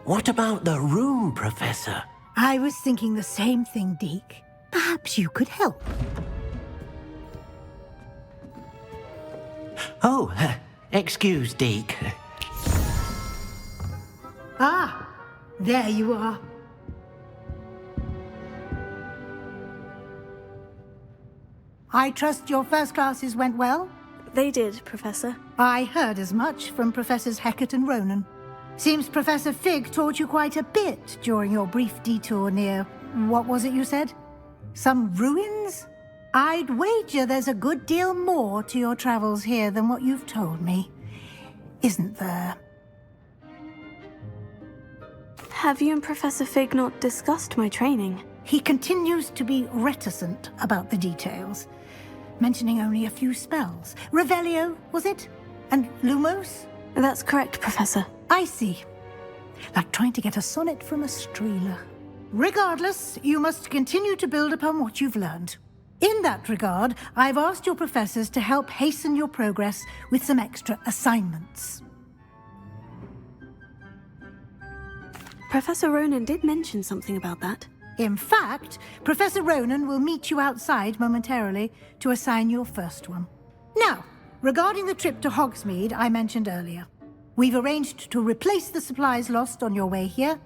What about the room, Professor? I was thinking the same thing, Deke. Perhaps you could help. Oh, excuse, Deke. Ah, there you are. I trust your first classes went well? They did, Professor. I heard as much from Professors Hecat and Ronan. Seems Professor Fig taught you quite a bit during your brief detour near... what was it you said? Some ruins? I'd wager there's a good deal more to your travels here than what you've told me. Isn't there? Have you and Professor Fig not discussed my training? He continues to be reticent about the details, mentioning only a few spells. Revelio, was it? And Lumos? That's correct, Professor. I see. Like trying to get a sonnet from a streeler. Regardless, you must continue to build upon what you've learned. In that regard, I've asked your professors to help hasten your progress with some extra assignments. Professor Ronan did mention something about that. In fact, Professor Ronan will meet you outside momentarily to assign your first one. Now, regarding the trip to Hogsmeade I mentioned earlier, we've arranged to replace the supplies lost on your way here,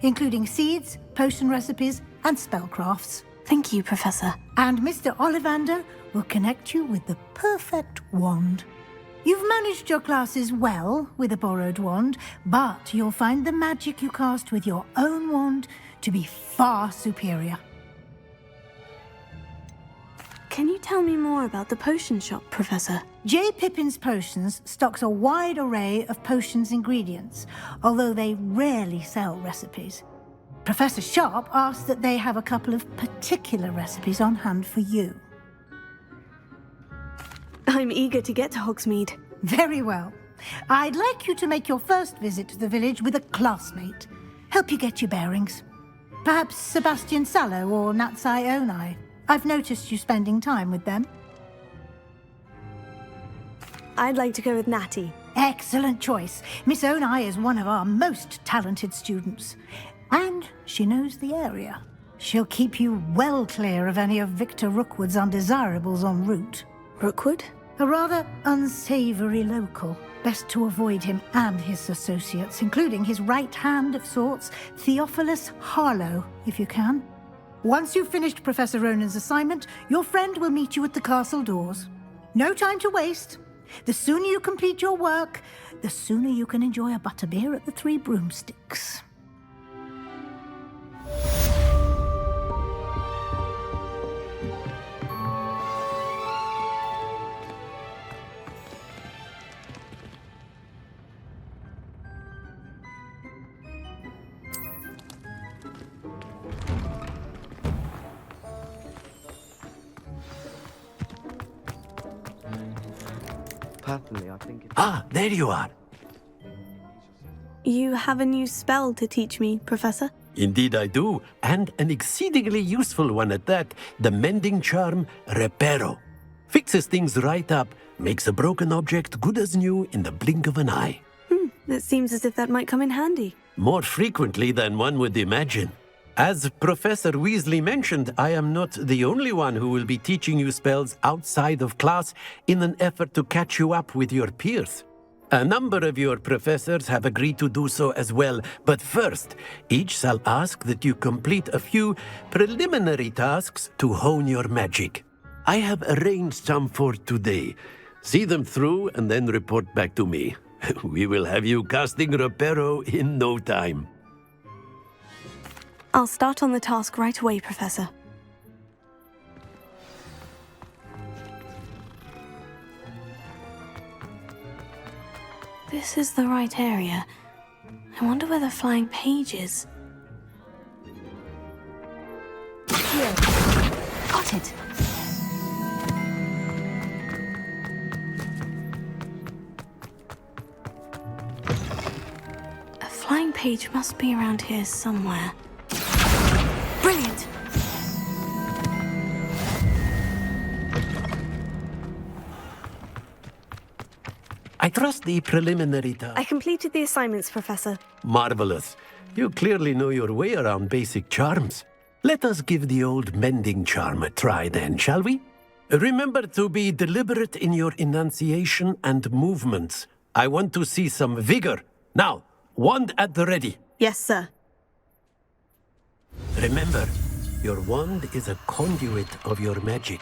including seeds, potion recipes, and spellcrafts. Thank you, Professor. And Mr. Ollivander will connect you with the perfect wand. You've managed your classes well with a borrowed wand, but you'll find the magic you cast with your own wand to be far superior. Can you tell me more about the potion shop, Professor? J. Pippin's Potions stocks a wide array of potions ingredients, although they rarely sell recipes. Professor Sharp asked that they have a couple of particular recipes on hand for you. I'm eager to get to Hogsmeade. Very well. I'd like you to make your first visit to the village with a classmate. Help you get your bearings. Perhaps Sebastian Sallow or Natsai Onai. I've noticed you spending time with them. I'd like to go with Natty. Excellent choice. Miss Onai is one of our most talented students. And she knows the area. She'll keep you well clear of any of Victor Rookwood's undesirables en route. Rookwood? A rather unsavory local. Best to avoid him and his associates, including his right hand of sorts, Theophilus Harlow, if you can. Once you've finished Professor Ronan's assignment, your friend will meet you at the castle doors. No time to waste. The sooner you complete your work, the sooner you can enjoy a butterbeer at the Three Broomsticks. Personally, I think it's... Ah, there you are. You have a new spell to teach me, Professor? Indeed I do, and an exceedingly useful one at that, the mending charm Reparo. Fixes things right up, makes a broken object good as new in the blink of an eye. It seems as if that might come in handy. More frequently than one would imagine. As Professor Weasley mentioned, I am not the only one who will be teaching you spells outside of class in an effort to catch you up with your peers. A number of your professors have agreed to do so as well, but first, each shall ask that you complete a few preliminary tasks to hone your magic. I have arranged some for today. See them through and then report back to me. We will have you casting Reparo in no time. I'll start on the task right away, Professor. This is the right area. I wonder where the flying page is. Here. Got it. A flying page must be around here somewhere. Brilliant! I trust the preliminary I completed the assignments, Professor. Marvelous. You clearly know your way around basic charms. Let us give the old mending charm a try then, shall we? Remember to be deliberate in your enunciation and movements. I want to see some vigor. Now, wand at the ready. Yes, sir. Remember, your wand is a conduit of your magic.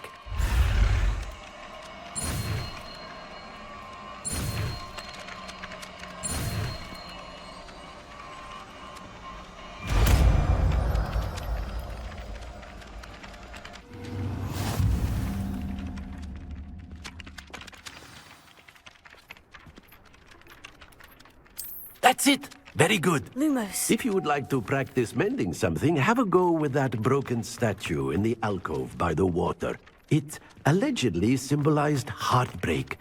That's it! Very good. Lumos. If you would like to practice mending something, have a go with that broken statue in the alcove by the water. It allegedly symbolized heartbreak.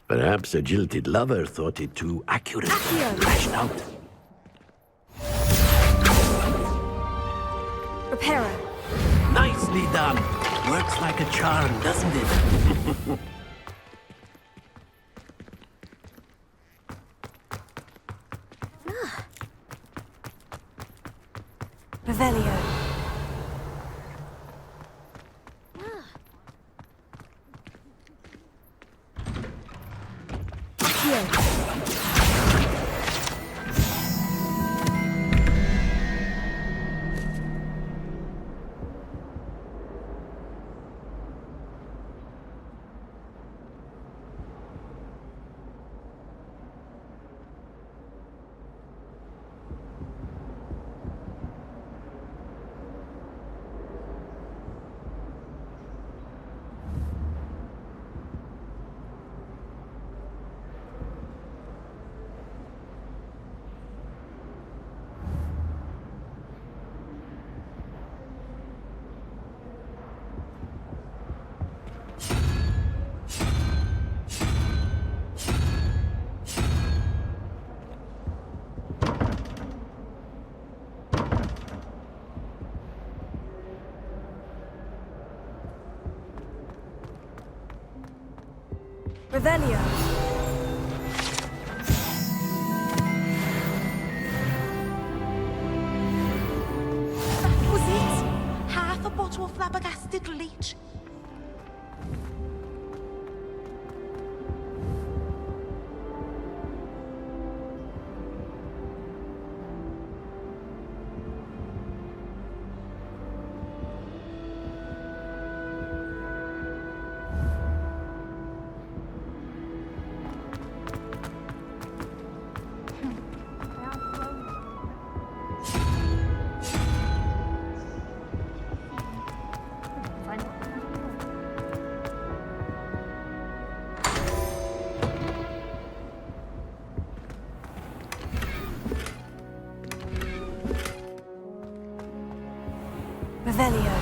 Perhaps a jilted lover thought it too accurate. Lashed out. Reparo. Nicely done. Works like a charm, doesn't it? Revelio. Revelio. That was it! Half a bottle of flabbergasted leech. Revelio.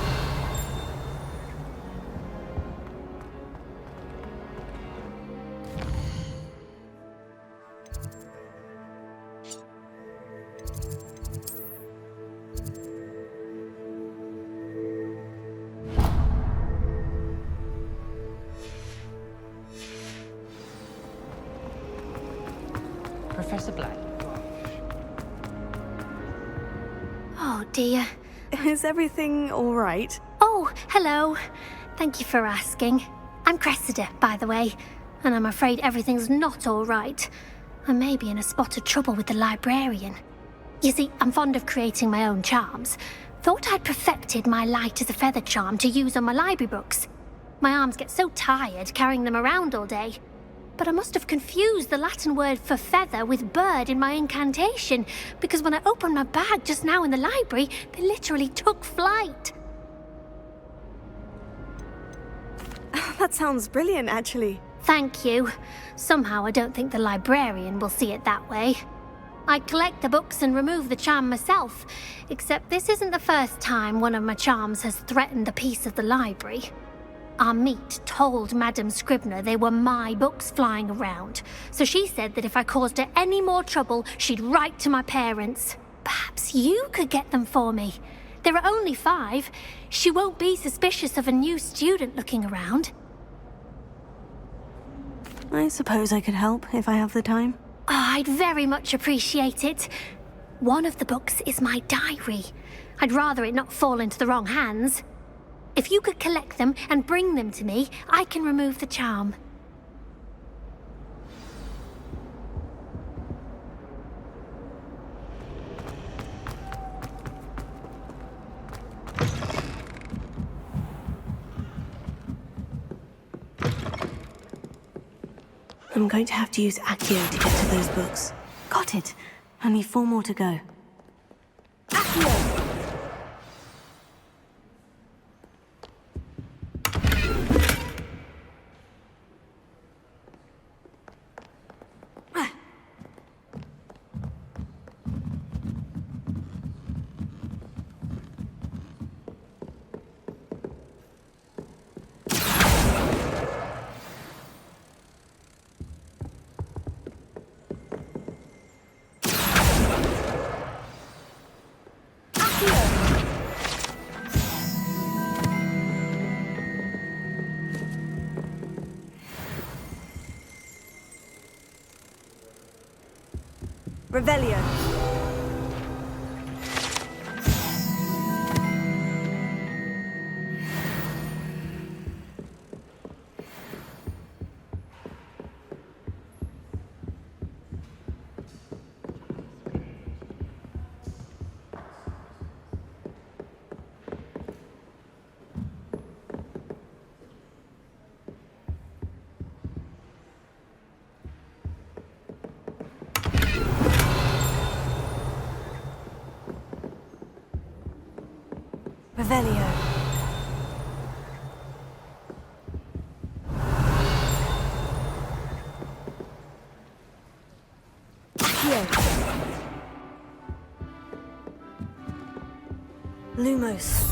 Professor Black. Oh dear. Is everything all right? Oh, hello. Thank you for asking. I'm Cressida, by the way, and I'm afraid everything's not all right. I may be in a spot of trouble with the librarian. You see, I'm fond of creating my own charms. Thought I'd perfected my light as a feather charm to use on my library books. My arms get so tired carrying them around all day. But I must have confused the Latin word for feather with bird in my incantation, because when I opened my bag just now in the library, they literally took flight. That sounds brilliant, actually. Thank you. Somehow I don't think the librarian will see it that way. I collect the books and remove the charm myself, except this isn't the first time one of my charms has threatened the peace of the library. Our meet told Madame Scribner they were my books flying around, so she said that if I caused her any more trouble, she'd write to my parents. Perhaps you could get them for me. There are only 5. She won't be suspicious of a new student looking around. I suppose I could help if I have the time. Oh, I'd very much appreciate it. One of the books is my diary. I'd rather it not fall into the wrong hands. If you could collect them and bring them to me, I can remove the charm. I'm going to have to use Accio to get to those books. Got it. Only 4 more to go. Accio! Revelio. Revelio. Accio. Lumos.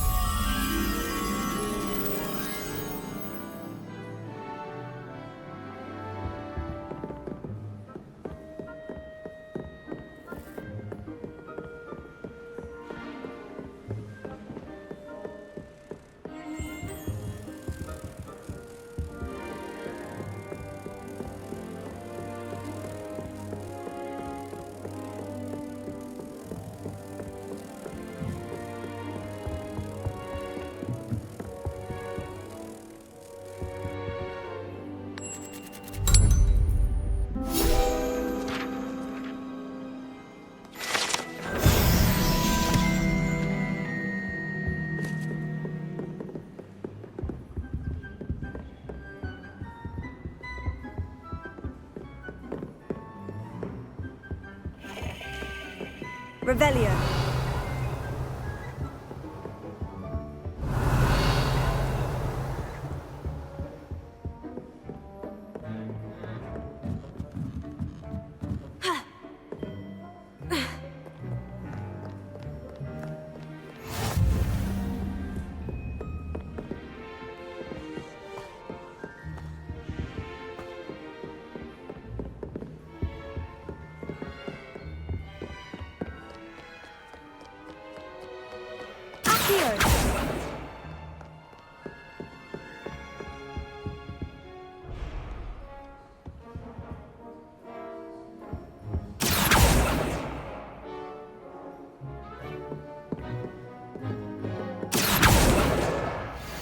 Revelio.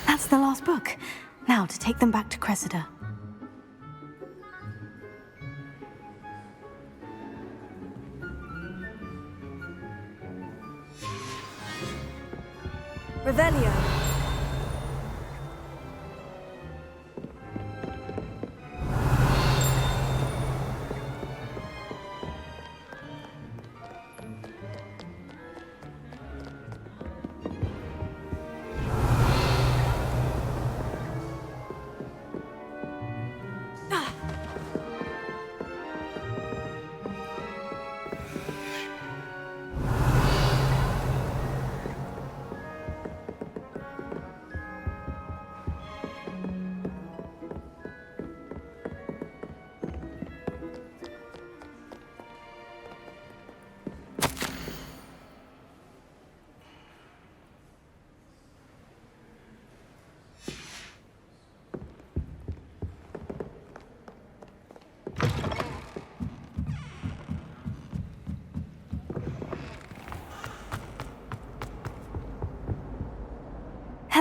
That's the last book. Now to take them back to Cressida. Revelio.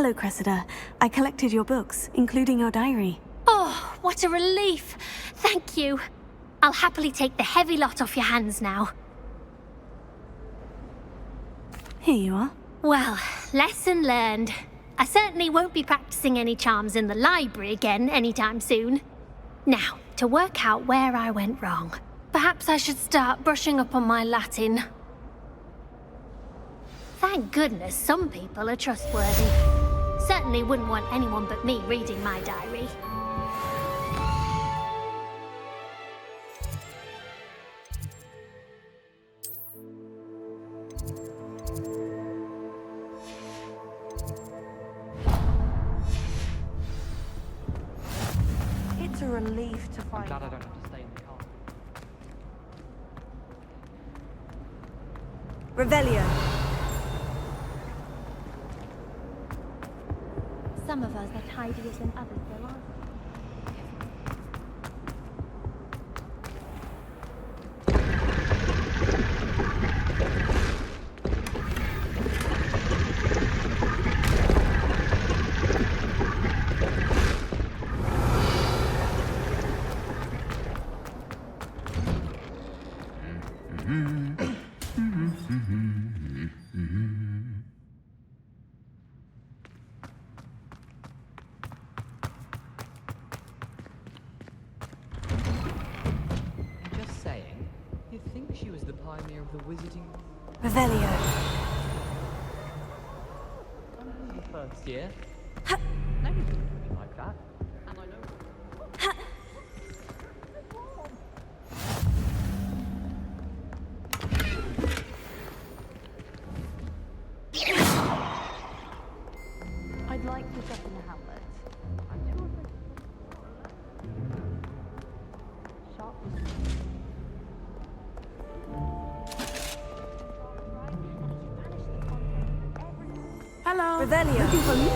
Hello, Cressida. I collected your books, including your diary. Oh, what a relief. Thank you. I'll happily take the heavy lot off your hands now. Here you are. Well, lesson learned. I certainly won't be practicing any charms in the library again anytime soon. Now, to work out where I went wrong. Perhaps I should start brushing up on my Latin. Thank goodness some people are trustworthy. Certainly wouldn't want anyone but me reading my diary. It's a relief to find. Glad I don't have to stay in the car. Revelio. Some of us are tidier than others, though, aren't we? Just saying, you'd think she was the pioneer of the wizarding. Revelio. I'm in the first year. Nobody could do me like that. And I know. I'd like to drop in the Hamlet. Shop. Hello. Revelio. Looking for me?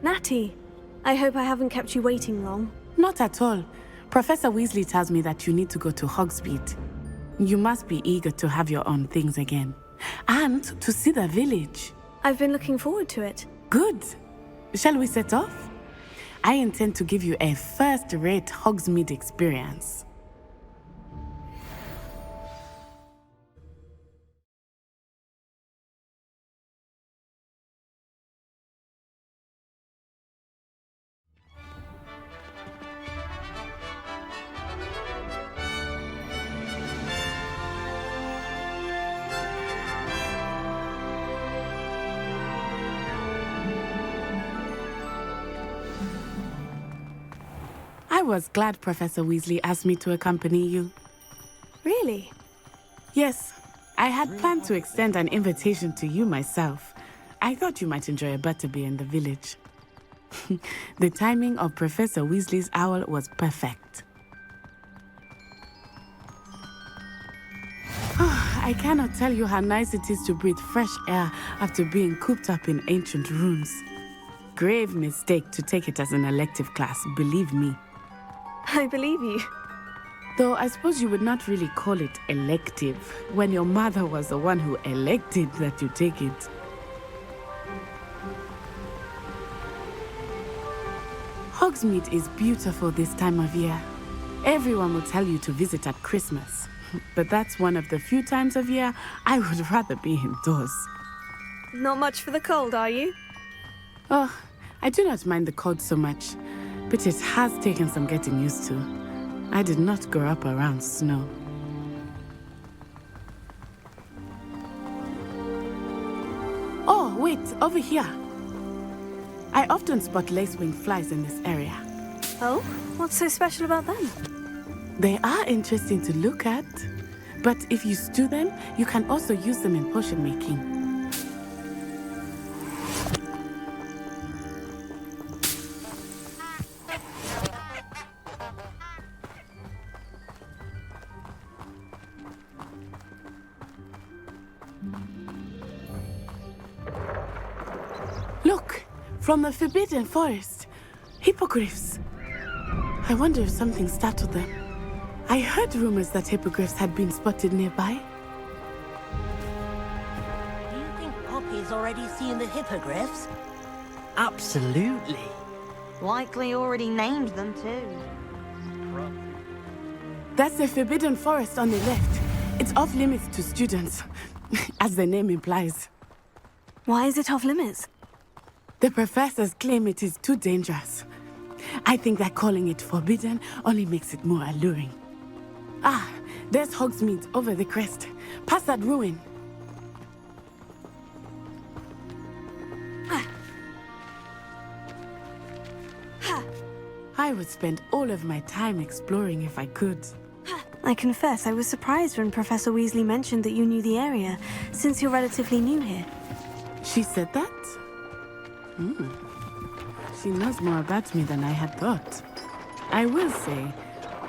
Natty, I hope I haven't kept you waiting long. Not at all. Professor Weasley tells me that you need to go to Hogsmeade. You must be eager to have your own things again. And to see the village. I've been looking forward to it. Good. Shall we set off? I intend to give you a first-rate Hogsmeade experience. I was glad Professor Weasley asked me to accompany you. Really? Yes, I had planned to extend an invitation to you myself. I thought you might enjoy a butterbeer in the village. The timing of Professor Weasley's owl was perfect. I cannot tell you how nice it is to breathe fresh air after being cooped up in ancient rooms. Grave mistake to take it as an elective class, believe me. I believe you. Though I suppose you would not really call it elective when your mother was the one who elected that you take it. Hogsmeade is beautiful this time of year. Everyone will tell you to visit at Christmas, but that's one of the few times of year I would rather be indoors. Not much for the cold, are you? Oh, I do not mind the cold so much, but it has taken some getting used to. I did not grow up around snow. Oh, wait, over here. I often spot lacewing flies in this area. Oh? What's so special about them? They are interesting to look at, but if you stew them, you can also use them in potion making. Look, from the Forbidden Forest. Hippogriffs. I wonder if something startled them. I heard rumors that hippogriffs had been spotted nearby. Do you think Poppy's already seen the hippogriffs? Absolutely. Likely already named them too. That's the Forbidden Forest on the left. It's off limits to students, as the name implies. Why is it off limits? The professors claim it is too dangerous. I think that calling it forbidden only makes it more alluring. Ah, there's Hogsmeade over the crest. Past that ruin. I would spend all of my time exploring if I could. I confess I was surprised when Professor Weasley mentioned that you knew the area, since you're relatively new here. She said that? She knows more about me than I had thought. I will say,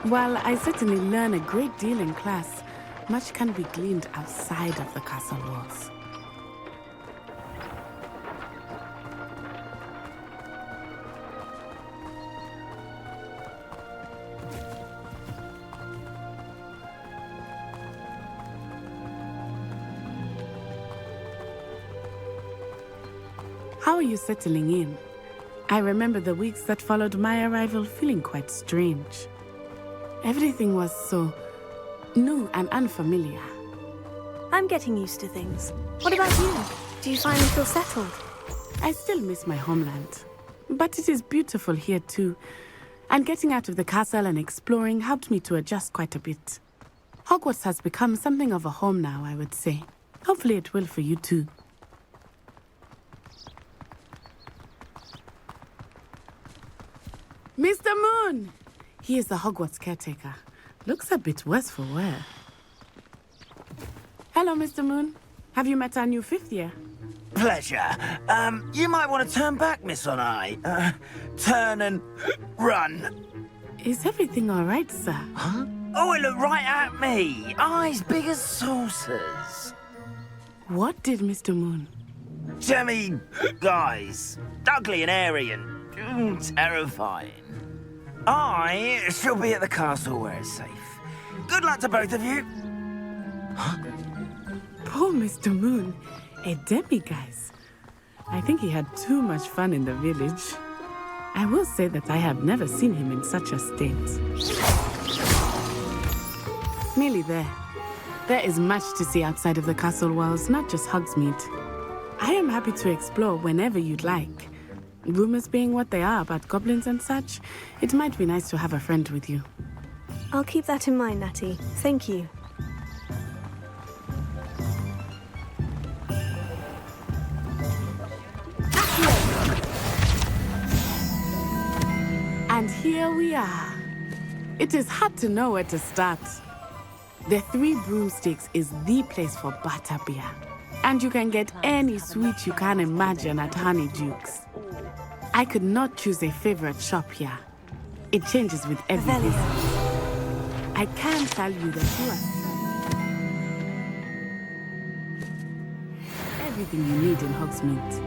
while I certainly learn a great deal in class, much can be gleaned outside of the castle walls. How are you settling in? I remember the weeks that followed my arrival feeling quite strange. Everything was so new and unfamiliar. I'm getting used to things. What about you? Do you finally feel settled? I still miss my homeland, but it is beautiful here too. And getting out of the castle and exploring helped me to adjust quite a bit. Hogwarts has become something of a home now, I would say. Hopefully it will for you too. Mr. Moon! He is the Hogwarts caretaker. Looks a bit worse for wear. Hello, Mr. Moon. Have you met our new fifth year? Pleasure. You might want to turn back, Miss On-Eye. Turn and run. Is everything all right, sir? Huh? Oh, it looked right at me. Eyes big as saucers. What did Mr. Moon? Jemmy, guys. Ugly and airy and terrifying. I shall be at the castle where it's safe. Good luck to both of you. Poor Mr. Moon. A demi-guise. I think he had too much fun in the village. I will say that I have never seen him in such a state. Nearly there. There is much to see outside of the castle walls, not just Hogsmeade. I am happy to explore whenever you'd like. Rumors being what they are about goblins and such, it might be nice to have a friend with you. I'll keep that in mind, Natty. Thank you. And here we are. It is hard to know where to start. The Three Broomsticks is the place for butterbeer. And you can get any sweet you can imagine at Honeydukes. I could not choose a favorite shop here. It changes with every visit. I can tell you that you are everything you need in Hogsmeade.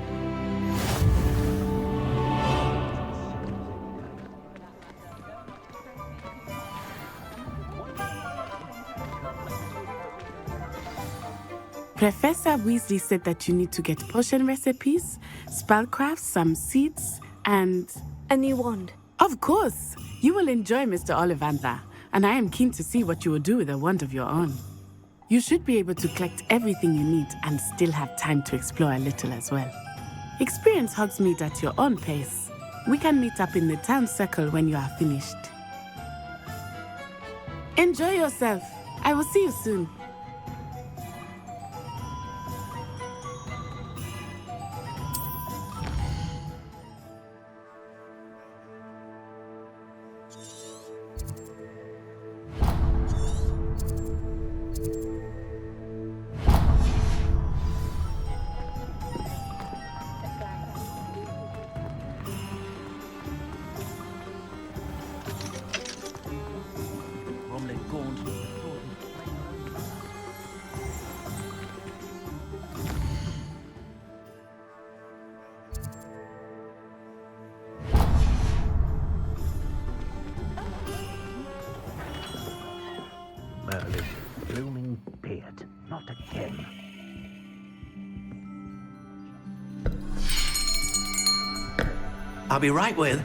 Professor Weasley said that you need to get potion recipes, spellcrafts, some seeds, and... a new wand. Of course! You will enjoy Mr. Ollivander, and I am keen to see what you will do with a wand of your own. You should be able to collect everything you need and still have time to explore a little as well. Experience Hogsmeade at your own pace. We can meet up in the town circle when you are finished. Enjoy yourself. I will see you soon. I'll be right with...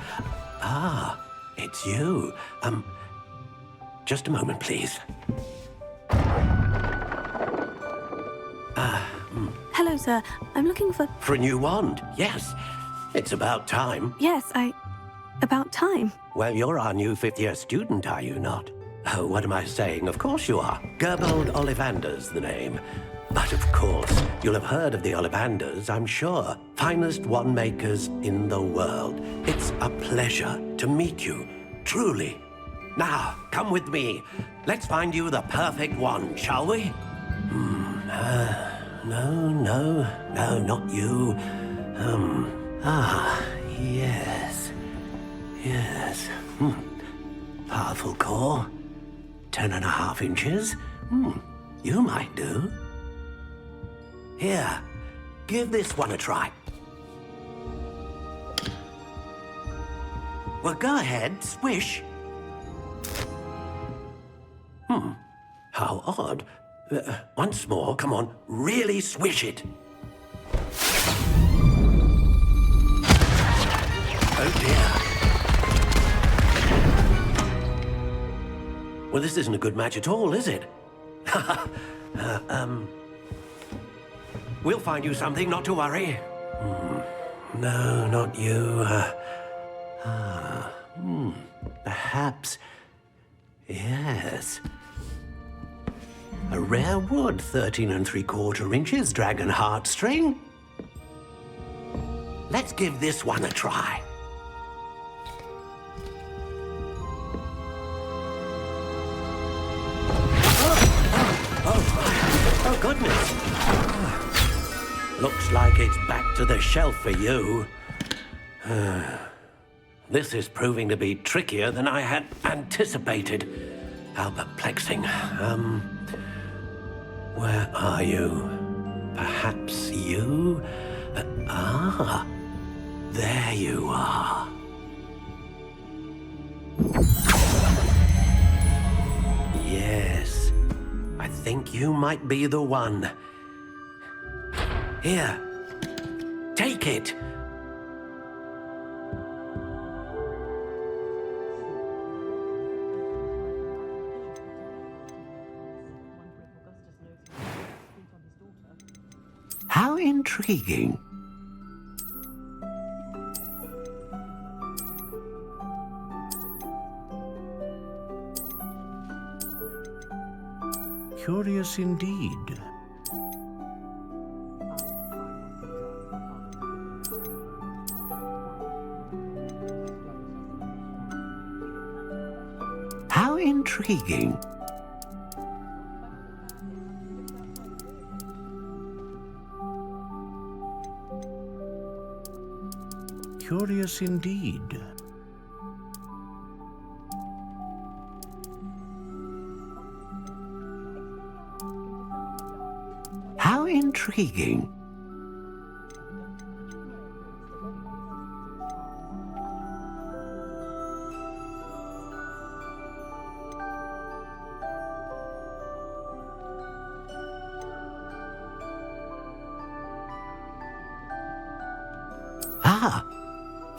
Ah, it's you. Just a moment, please. Hello, sir. I'm looking for... For a new wand, yes. It's about time. Yes, About time. Well, you're our new fifth-year student, are you not? Oh, what am I saying? Of course you are. Gerbold Ollivander's the name. But of course, you'll have heard of the Ollivanders, I'm sure. Finest wand makers in the world. It's a pleasure to meet you, truly. Now, come with me. Let's find you the perfect wand, shall we? No, not you. Yes. Powerful core. 10.5 inches. You might do. Here, give this one a try. Well, go ahead, swish. How odd. Once more, come on, really swish it. Oh dear. Well, this isn't a good match at all, is it? We'll find you something, not to worry. No, not you. Perhaps... Yes. A rare wood, 13 3/4 inches, dragon heartstring. Let's give this one a try. Oh, goodness. Looks like it's back to the shelf for you. This is proving to be trickier than I had anticipated. How perplexing. Where are you? Perhaps you? There you are. Yes, I think you might be the one. Here, take it. How intriguing. Curious indeed. How intriguing. Curious indeed. How intriguing.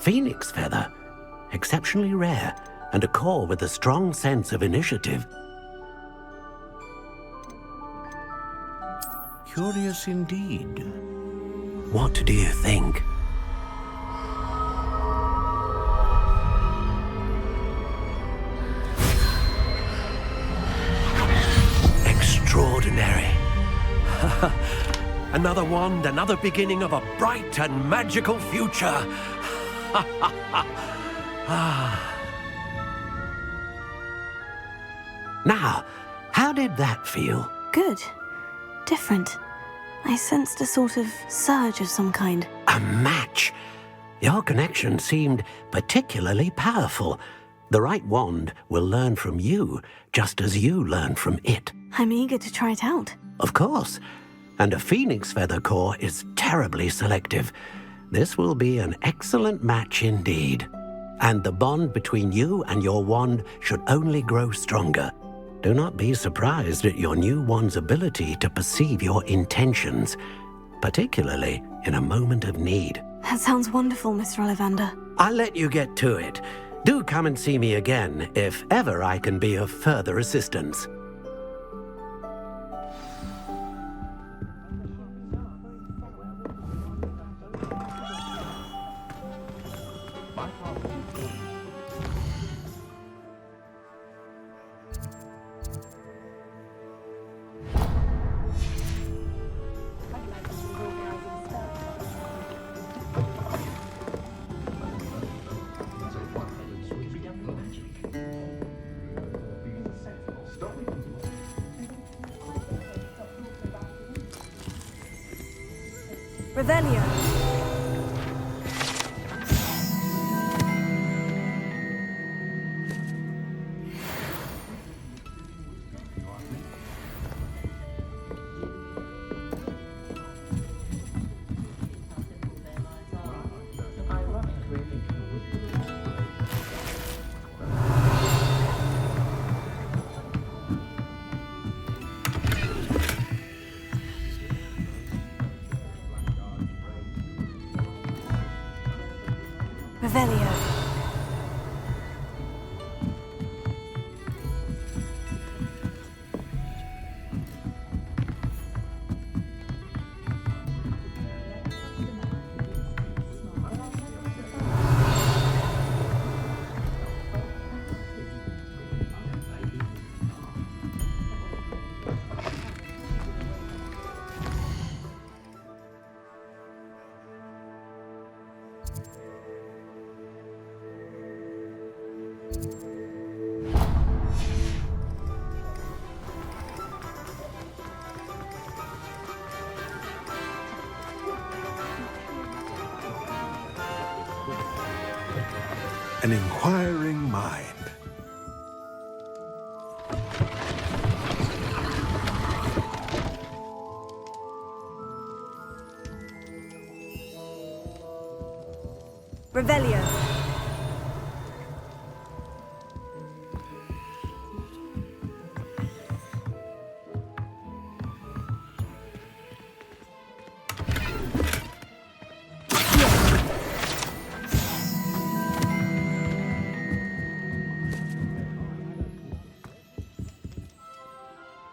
Phoenix feather. Exceptionally rare, and a core with a strong sense of initiative. Curious indeed. What do you think? Extraordinary. Another wand, another beginning of a bright and magical future. Now, how did that feel? Good. Different. I sensed a sort of surge of some kind. A match. Your connection seemed particularly powerful. The right wand will learn from you, just as you learn from it. I'm eager to try it out. Of course. And a phoenix feather core is terribly selective. This will be an excellent match indeed. And the bond between you and your wand should only grow stronger. Do not be surprised at your new wand's ability to perceive your intentions, particularly in a moment of need. That sounds wonderful, Mr. Ollivander. I'll let you get to it. Do come and see me again if ever I can be of further assistance. Revelio. Revelio. An inquiring mind. Revelio.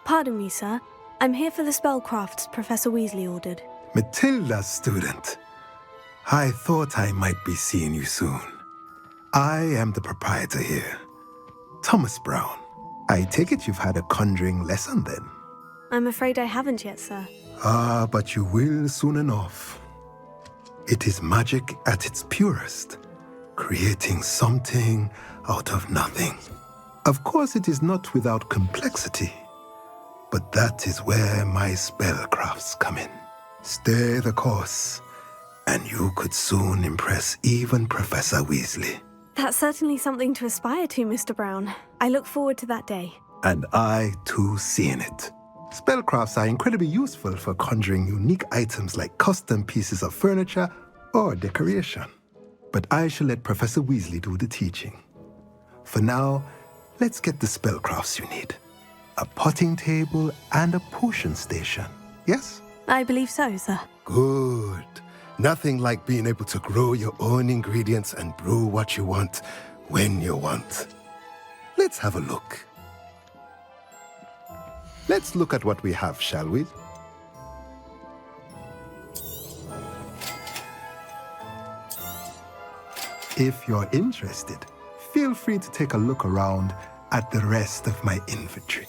Pardon me, sir. I'm here for the spellcrafts Professor Weasley ordered. Matilda's student. I thought I might be seeing you soon. I am the proprietor here, Thomas Brown. I take it you've had a conjuring lesson then? I'm afraid I haven't yet, sir. Ah, but you will soon enough. It is magic at its purest, creating something out of nothing. Of course, it is not without complexity, but that is where my spellcrafts come in. Stay the course, and you could soon impress even Professor Weasley. That's certainly something to aspire to, Mr. Brown. I look forward to that day. And I, too, seeing it. Spellcrafts are incredibly useful for conjuring unique items like custom pieces of furniture or decoration. But I shall let Professor Weasley do the teaching. For now, let's get the spellcrafts you need. A potting table and a potion station, yes? I believe so, sir. Good. Nothing like being able to grow your own ingredients and brew what you want when you want. Let's have a look. Let's look at what we have, shall we? If you're interested, feel free to take a look around at the rest of my inventory.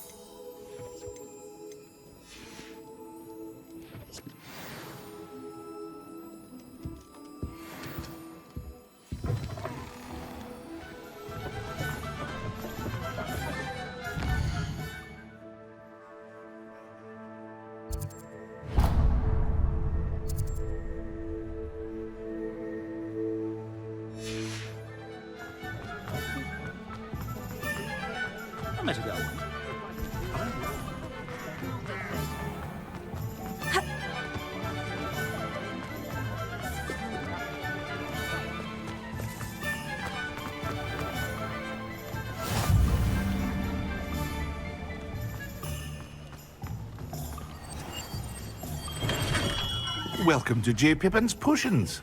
Welcome to J. Pippin's Potions.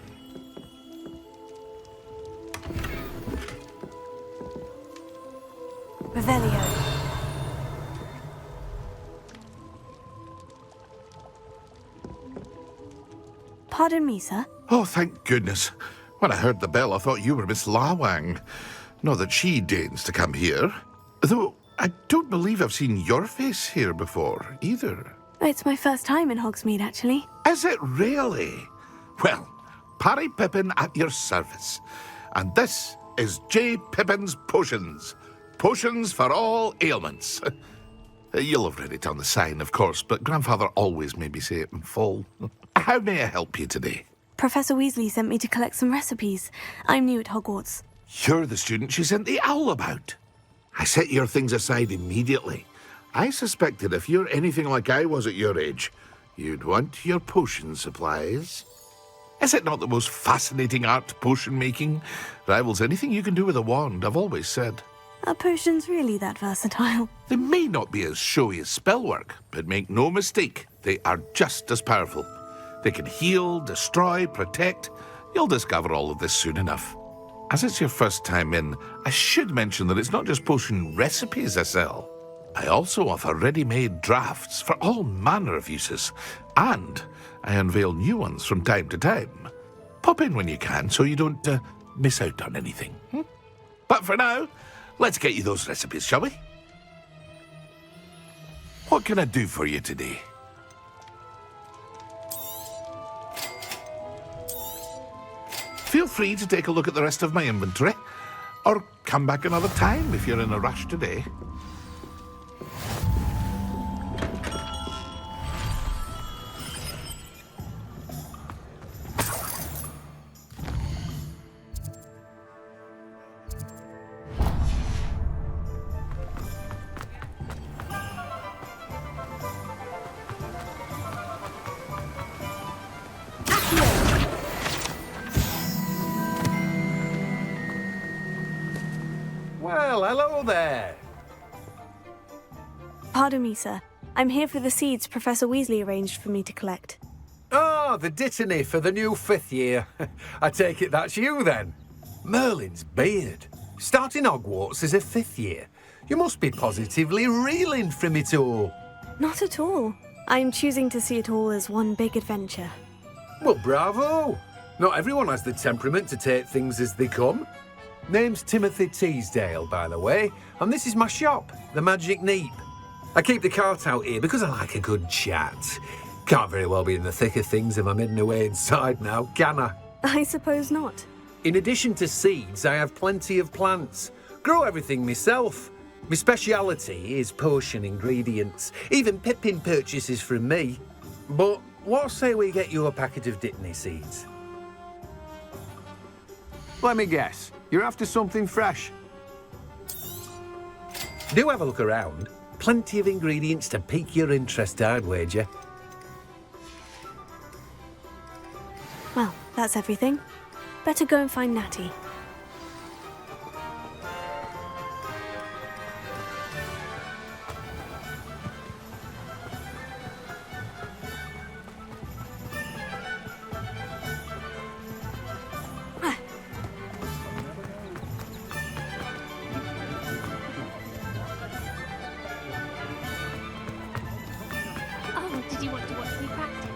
pardon me, sir. Oh, thank goodness. When I heard the bell, I thought you were Miss Lawang. Not that she deigns to come here. Though, I don't believe I've seen your face here before, either. It's my first time in Hogsmeade, actually. Is it really? Well, Parry Pippin at your service. And this is J. Pippin's Potions. Potions for all ailments. You'll have read it on the sign, of course, but Grandfather always made me say it in full. How may I help you today? Professor Weasley sent me to collect some recipes. I'm new at Hogwarts. You're the student she sent the owl about. I set your things aside immediately. I suspected if you're anything like I was at your age, you'd want your potion supplies. Is it not the most fascinating art, potion making? Rivals anything you can do with a wand, I've always said. Are potions really that versatile? They may not be as showy as spellwork, but make no mistake, they are just as powerful. They can heal, destroy, protect. You'll discover all of this soon enough. As it's your first time in, I should mention that it's not just potion recipes I sell. I also offer ready-made drafts for all manner of uses, and I unveil new ones from time to time. Pop in when you can so you don't miss out on anything. But for now, let's get you those recipes, shall we? What can I do for you today? Feel free to take a look at the rest of my inventory, or come back another time if you're in a rush today. Well, hello there. Pardon me, sir. I'm here for the seeds Professor Weasley arranged for me to collect. Oh, the dittany for the new 5th year. I take it that's you, then. Merlin's beard. Starting Hogwarts as a 5th year. You must be positively reeling from it all. Not at all. I'm choosing to see it all as one big adventure. Well, bravo. Not everyone has the temperament to take things as they come. Name's Timothy Teasdale, by the way, and this is my shop, the Magic Neep. I keep the cart out here because I like a good chat. Can't very well be in the thick of things if I'm hidden away inside now, can I? I suppose not. In addition to seeds, I have plenty of plants. Grow everything myself. My speciality is potion ingredients. Even Pippin purchases from me. But what say we get you a packet of Dittany seeds? Let me guess. You're after something fresh. Do have a look around. Plenty of ingredients to pique your interest, I'd wager. Well, that's everything. Better go and find Natty. Oh, did you want to watch me practice?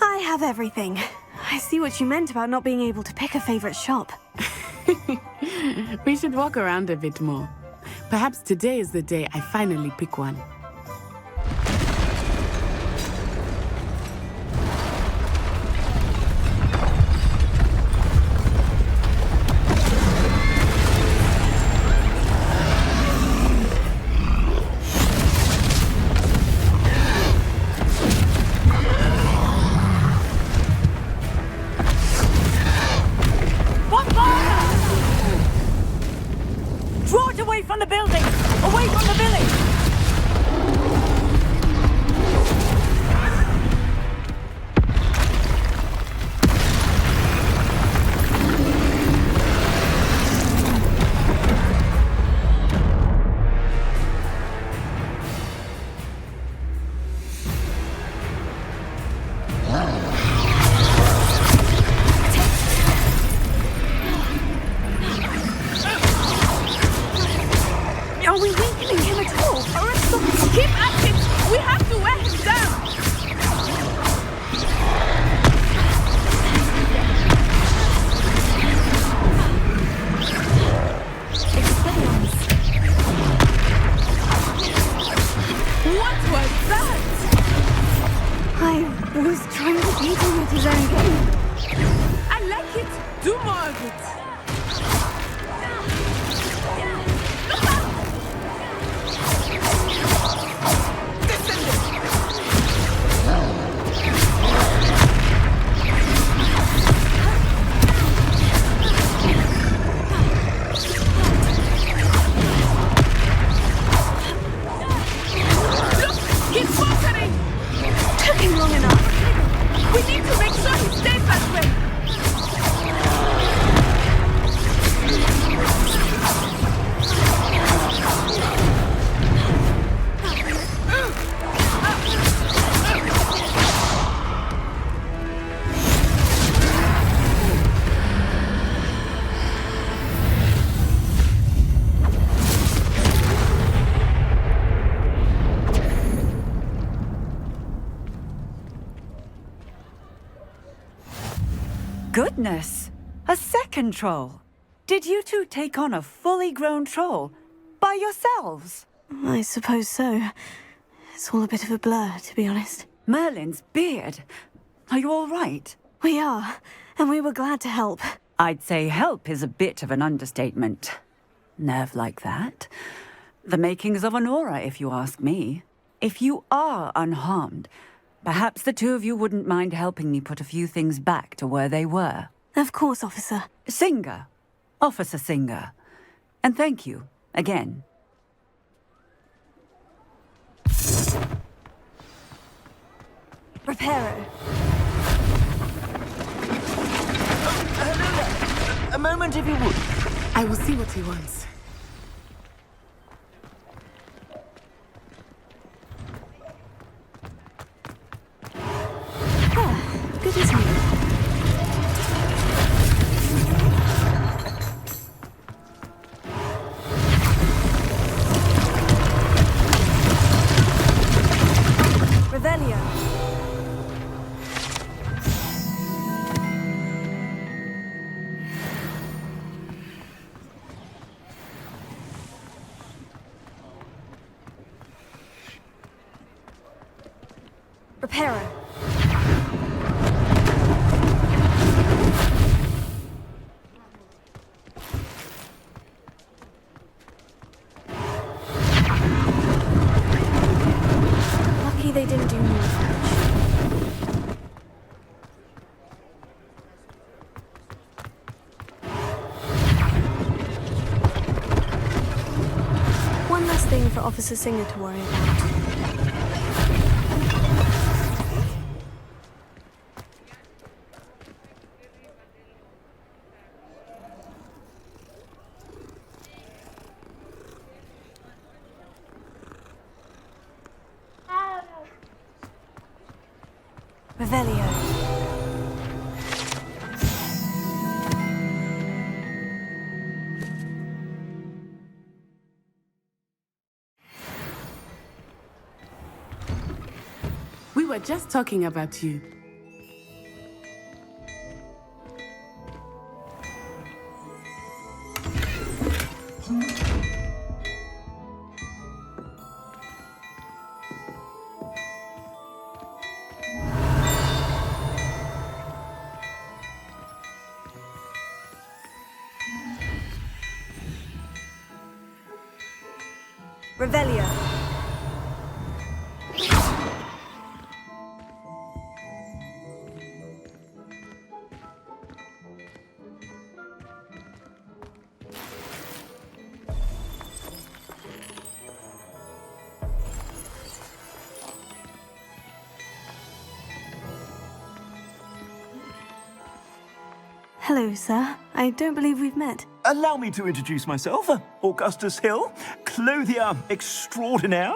I have everything. I see what you meant about not being able to pick a favorite shop. We should walk around a bit more. Perhaps today is the day I finally pick one. Draw it away from the building! Away from the village! goodness! A second troll! Did you two take on a fully grown troll? By yourselves? I suppose so. It's all a bit of a blur, to be honest. Merlin's beard. Are you all right? We are, and we were glad to help. I'd say help is a bit of an understatement. Nerve like that. The makings of an aura, if you ask me. If you are unharmed, perhaps the two of you wouldn't mind helping me put a few things back to where they were. Of course, officer. Singer. Officer Singer. And thank you, again. Reparo. Hello there. A moment, if you would. I will see what he wants. Good as new. Revelio. Reparo. Lucky they didn't do more damage. One less thing for Officer Singer to worry about. Revelio. We were just talking about you. Revelio. Hello, sir. I don't believe we've met. Allow me to introduce myself, Augustus Hill, clothier extraordinaire.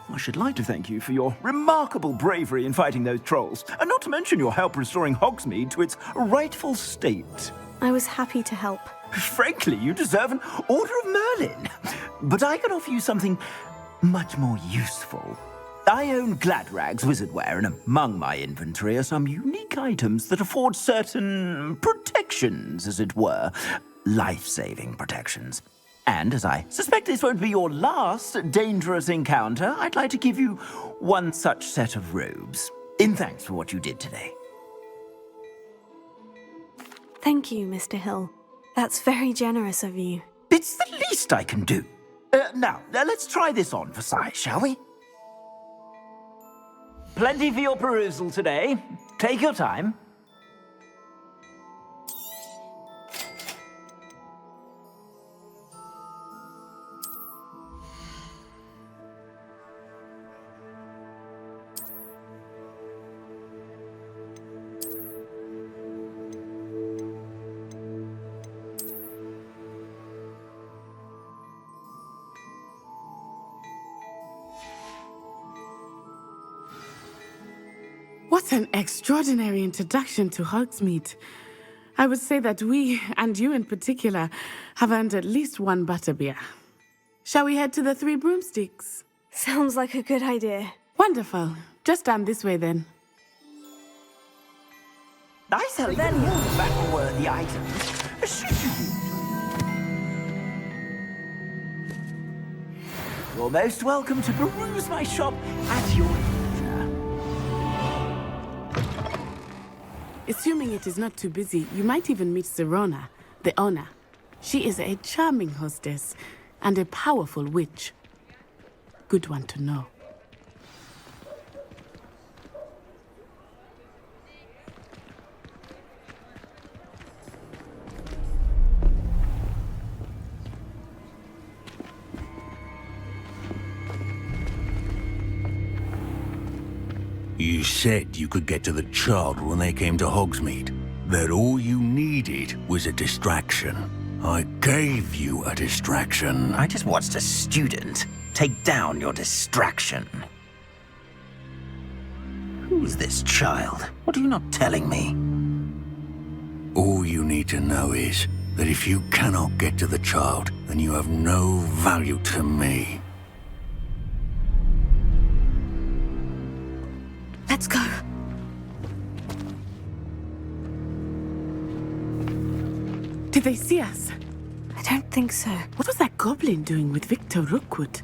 I should like to thank you for your remarkable bravery in fighting those trolls, and not to mention your help restoring Hogsmeade to its rightful state. I was happy to help. Frankly, you deserve an Order of Merlin. But I can offer you something much more useful. I own Gladrag's wizardware, and among my inventory are some unique items that afford certain protections, as it were. Life-saving protections. And as I suspect this won't be your last dangerous encounter, I'd like to give you one such set of robes, in thanks for what you did today. Thank you, Mr. Hill. That's very generous of you. It's the least I can do. Now, let's try this on for size, shall we? Plenty for your perusal today. Take your time. What an extraordinary introduction to Hogsmeade. I would say that we, and you in particular, have earned at least one butterbeer. Shall we head to the Three Broomsticks? Sounds like a good idea. Wonderful. Just down this way then. I sell even more battle-worthy items. Should you? You're most welcome to peruse my shop at your leisure. Assuming it is not too busy, you might even meet Sirona, the owner. She is a charming hostess and a powerful witch. Good one to know. You said you could get to the child when they came to Hogsmeade. That all you needed was a distraction. I gave you a distraction. I just watched a student take down your distraction. Who's this child? What are you not telling me? All you need to know is that if you cannot get to the child, then you have no value to me. Let's go. Did they see us? I don't think so. What was that goblin doing with Victor Rookwood?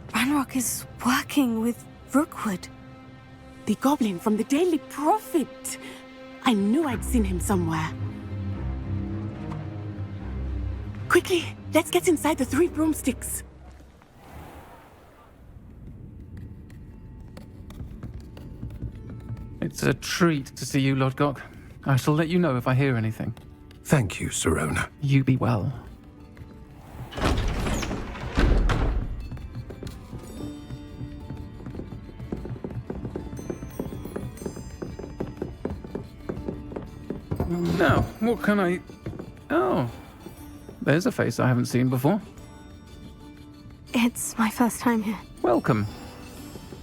Ranrock is working with Rookwood. The goblin from the Daily Prophet. I knew I'd seen him somewhere. Quickly, let's get inside the 3 broomsticks. It's a treat to see you, Lodgok. I shall let you know if I hear anything. Thank you, Sirona. You be well. Now, what can I... Oh, there's a face I haven't seen before. It's my first time here. Welcome.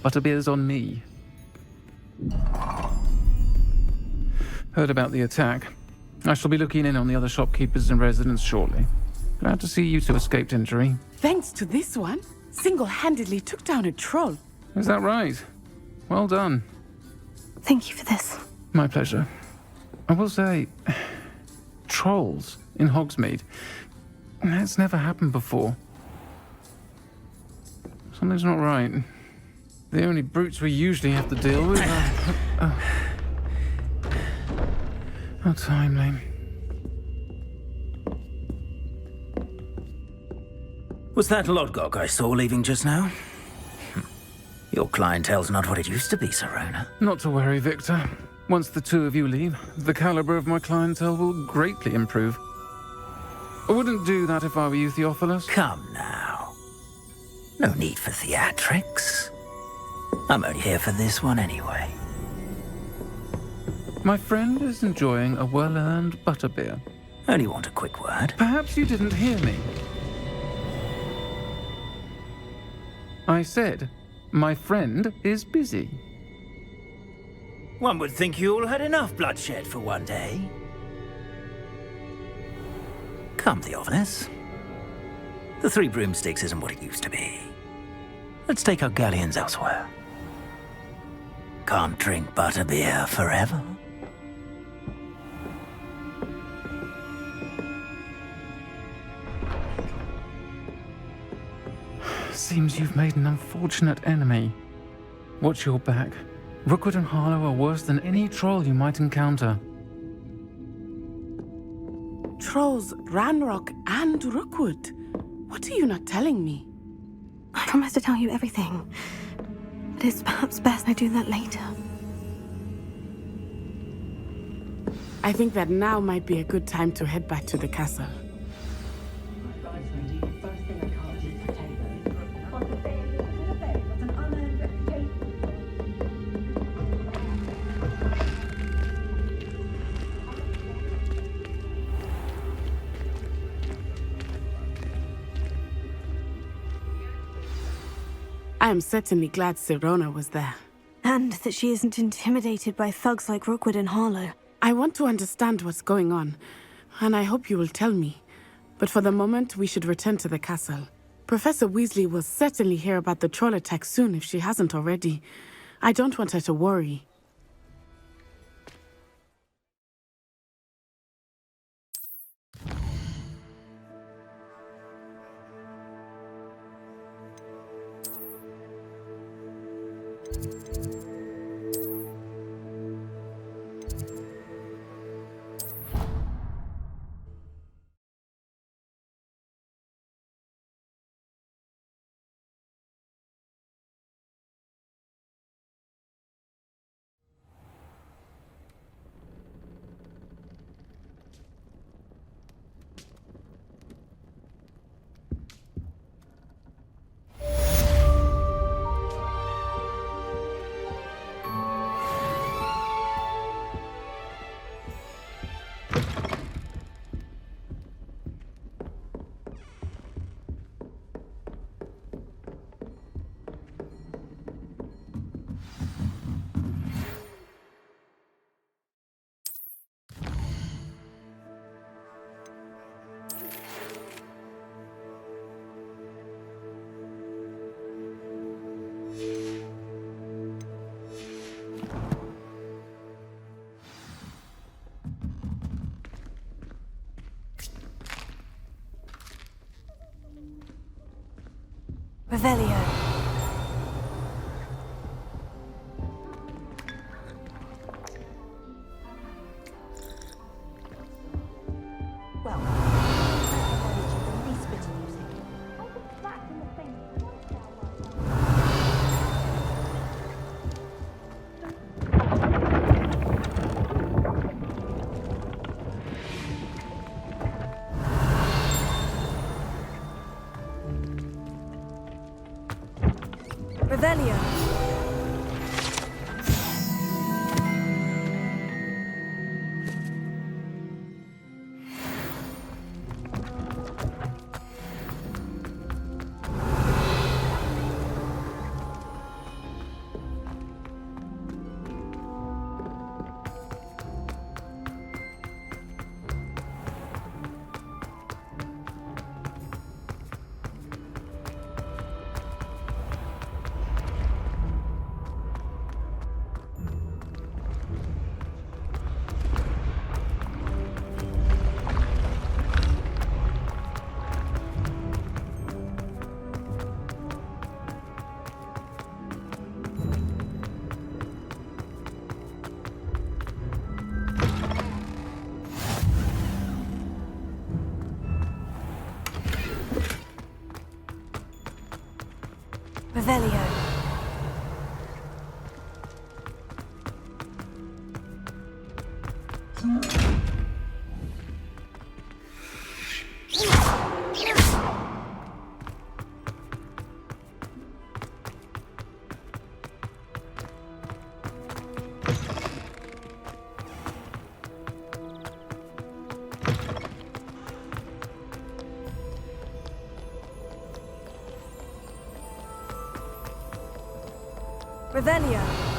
Butterbeer's on me. Heard about the attack. I shall be looking in on the other shopkeepers and residents shortly. Glad to see you two escaped injury. Thanks to this one, single-handedly took down a troll. Is that right? Well done. Thank you for this. My pleasure. I will say, trolls in Hogsmeade. That's never happened before. Something's not right. The only brutes we usually have to deal with are... How timely. Was that Lodgok I saw leaving just now? Your clientele's not what it used to be, Sirona. Not to worry, Victor. Once the two of you leave, the caliber of my clientele will greatly improve. I wouldn't do that if I were you, Theophilus. Come now. No need for theatrics. I'm only here for this one anyway. My friend is enjoying a well-earned butterbeer. Only want a quick word. Perhaps you didn't hear me. I said, my friend is busy. One would think you all had enough bloodshed for one day. Come, Theophilus. The 3 broomsticks isn't what it used to be. Let's take our galleons elsewhere. Can't drink butterbeer forever. Seems you've made an unfortunate enemy. Watch your back. Rookwood and Harlow are worse than any troll you might encounter. Trolls, Ranrock, and Rookwood. What are you not telling me? I promise to tell you everything. But it's perhaps best I do that later. I think that now might be a good time to head back to the castle. I am certainly glad Sirona was there. And that she isn't intimidated by thugs like Rookwood and Harlow. I want to understand what's going on, and I hope you will tell me. But for the moment, we should return to the castle. Professor Weasley will certainly hear about the troll attack soon if she hasn't already. I don't want her to worry. Revelio. Revelio. Revelio. Revelio.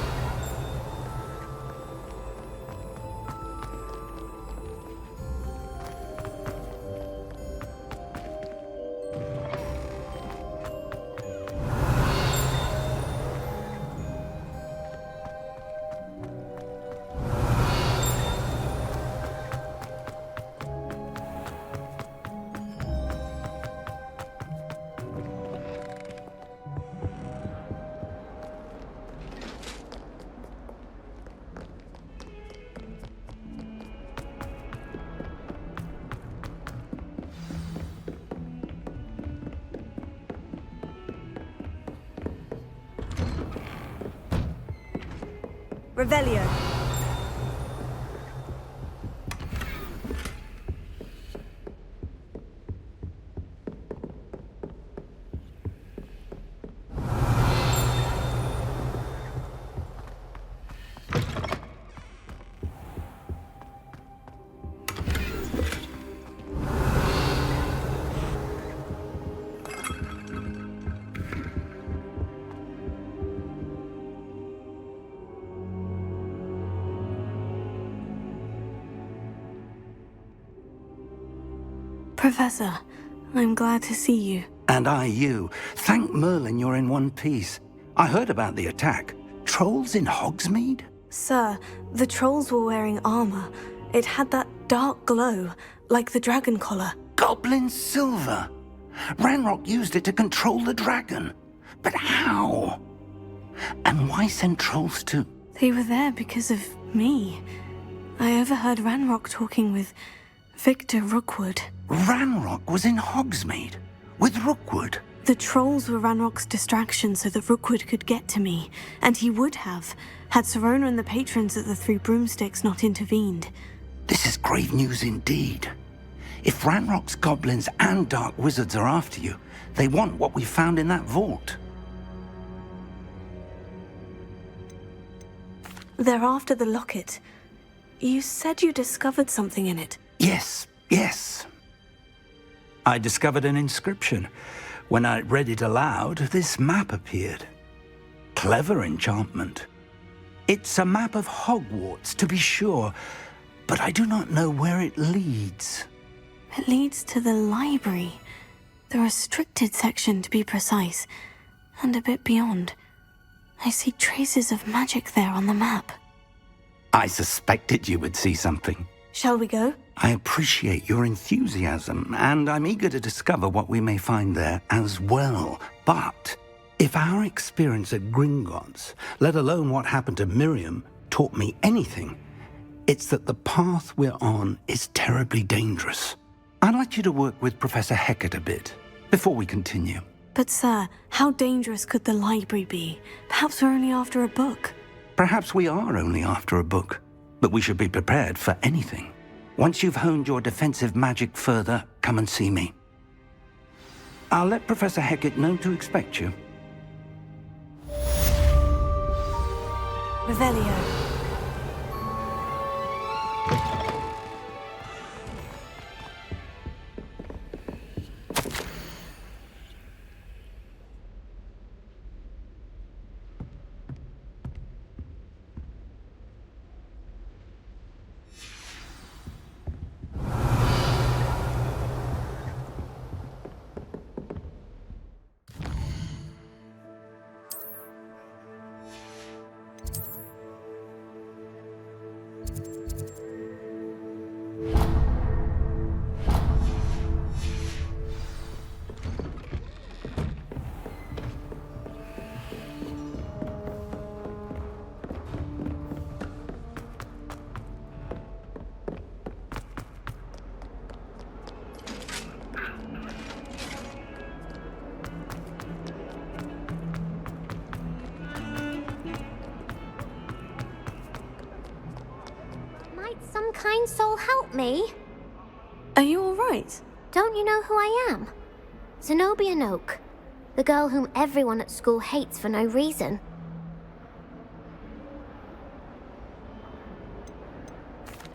Revelio. Professor, I'm glad to see you. And I you. Thank Merlin you're in one piece. I heard about the attack. Trolls in Hogsmeade? Sir, the trolls were wearing armor. It had that dark glow, like the dragon collar. Goblin silver! Ranrock used it to control the dragon. But how? And why send trolls to... They were there because of me. I overheard Ranrock talking with Victor Rookwood. Ranrock was in Hogsmeade with Rookwood. The trolls were Ranrock's distraction so that Rookwood could get to me, and he would have, had Serona and the patrons at the Three Broomsticks not intervened. This is grave news indeed. If Ranrock's goblins and dark wizards are after you, they want what we found in that vault. They're after the locket. You said you discovered something in it. Yes. I discovered an inscription. When I read it aloud, this map appeared. Clever enchantment. It's a map of Hogwarts, to be sure, but I do not know where it leads. It leads to the library. The restricted section, to be precise, and a bit beyond. I see traces of magic there on the map. I suspected you would see something. Shall we go? I appreciate your enthusiasm, and I'm eager to discover what we may find there as well. But if our experience at Gringotts, let alone what happened to Miriam, taught me anything, it's that the path we're on is terribly dangerous. I'd like you to work with Professor Hecat a bit before we continue. But sir, how dangerous could the library be? Perhaps we're only after a book. Perhaps we are only after a book, but we should be prepared for anything. Once you've honed your defensive magic further, come and see me. I'll let Professor Hecat know to expect you. Revelio. Some kind soul help me? Are you all right? Don't you know who I am? Zenobia Noak, the girl whom everyone at school hates for no reason.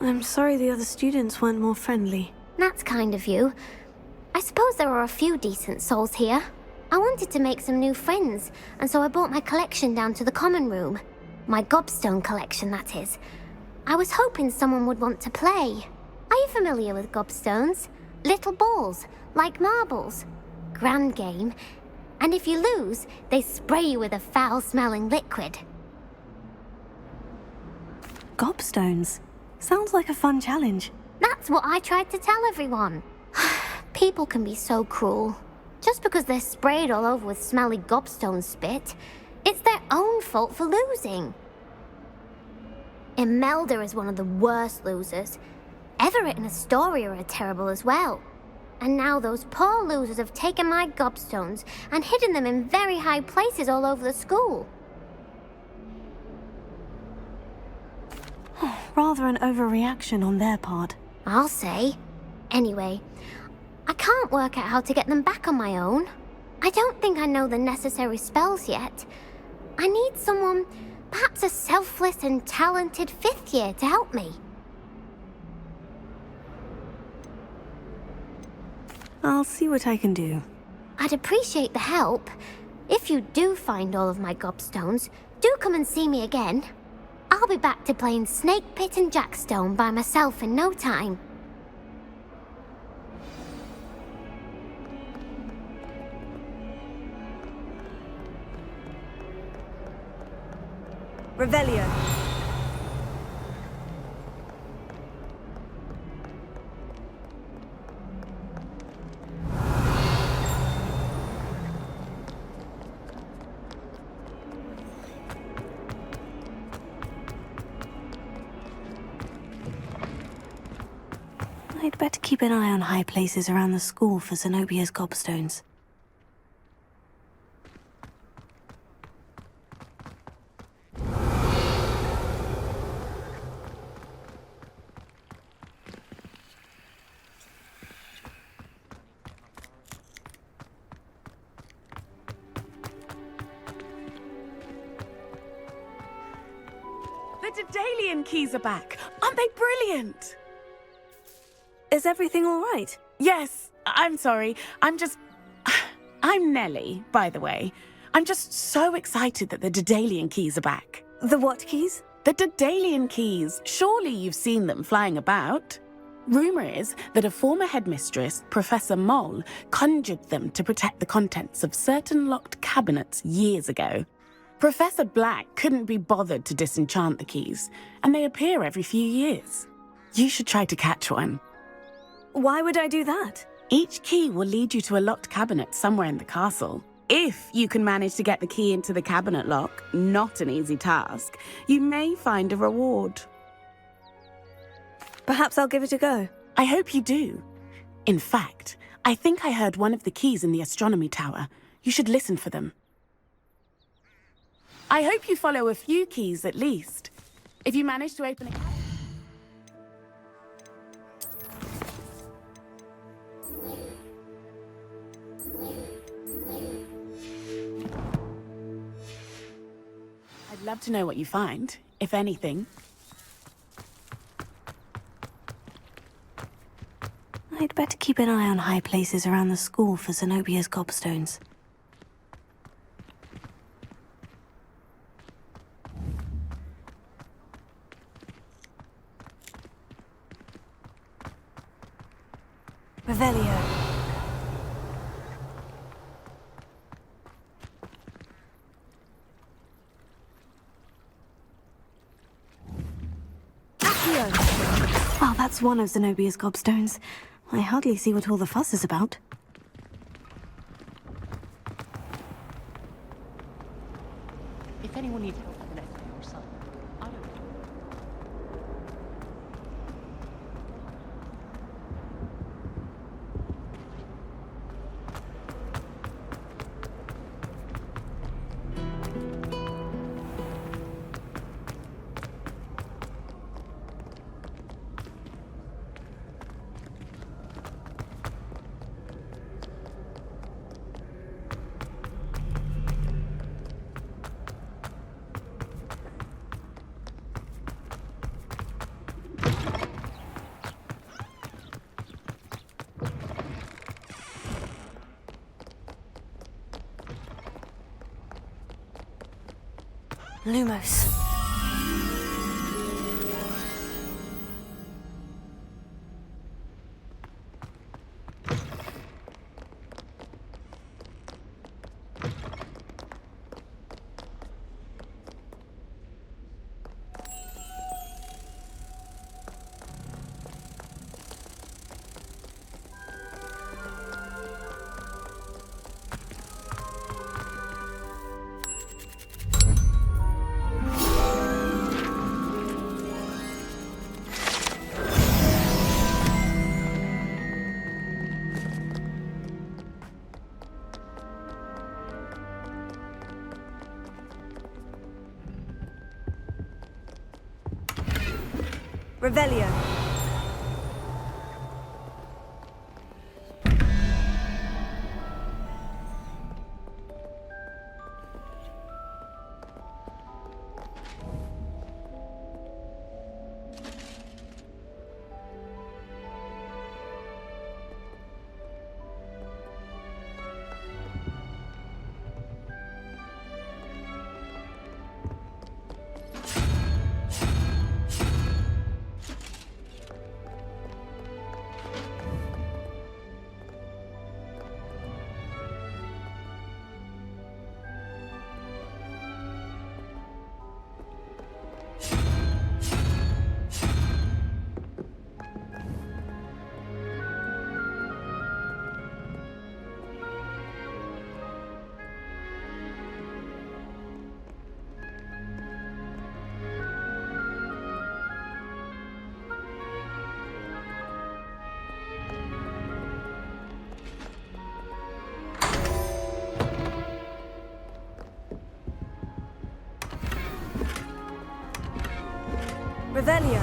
I'm sorry the other students weren't more friendly. That's kind of you. I suppose there are a few decent souls here. I wanted to make some new friends, and so I brought my collection down to the common room. My gobstone collection, that is. I was hoping someone would want to play. Are you familiar with gobstones? Little balls, like marbles. Grand game. And if you lose, they spray you with a foul-smelling liquid. Gobstones? Sounds like a fun challenge. That's what I tried to tell everyone. People can be so cruel. Just because they're sprayed all over with smelly gobstone spit, it's their own fault for losing. Imelda is one of the worst losers. Everett and Astoria are terrible as well. And now those poor losers have taken my gobstones and hidden them in very high places all over the school. Rather an overreaction on their part. I'll say. Anyway, I can't work out how to get them back on my own. I don't think I know the necessary spells yet. I need someone, perhaps a selfless and talented 5th year to help me. I'll see what I can do. I'd appreciate the help. If you do find all of my gobstones, do come and see me again. I'll be back to playing Snake Pit and Jackstone by myself in no time. Revelio. I'd better keep an eye on high places around the school for Zenobia's gobstones. The Daedalian keys are back. Aren't they brilliant? Is everything all right? Yes, I'm sorry. I'm Nellie, by the way. I'm just so excited that the Daedalian keys are back. The what keys? The Daedalian keys. Surely you've seen them flying about. Rumour is that a former headmistress, Professor Moll, conjured them to protect the contents of certain locked cabinets years ago. Professor Black couldn't be bothered to disenchant the keys, and they appear every few years. You should try to catch one. Why would I do that? Each key will lead you to a locked cabinet somewhere in the castle. If you can manage to get the key into the cabinet lock, not an easy task, you may find a reward. Perhaps I'll give it a go. I hope you do. In fact, I think I heard one of the keys in the astronomy tower. You should listen for them. I hope you follow a few keys at least. If you manage to open a cabinet... I'd love to know what you find, if anything. I'd better keep an eye on high places around the school for Zenobia's gobstones. Revelio. Well, that's one of Zenobia's gobstones. I hardly see what all the fuss is about. If anyone needs help with an essay or something, I don't know. Lumos. Revelio. Revelio.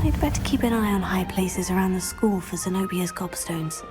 I'd better keep an eye on high places around the school for Zenobia's gobstones.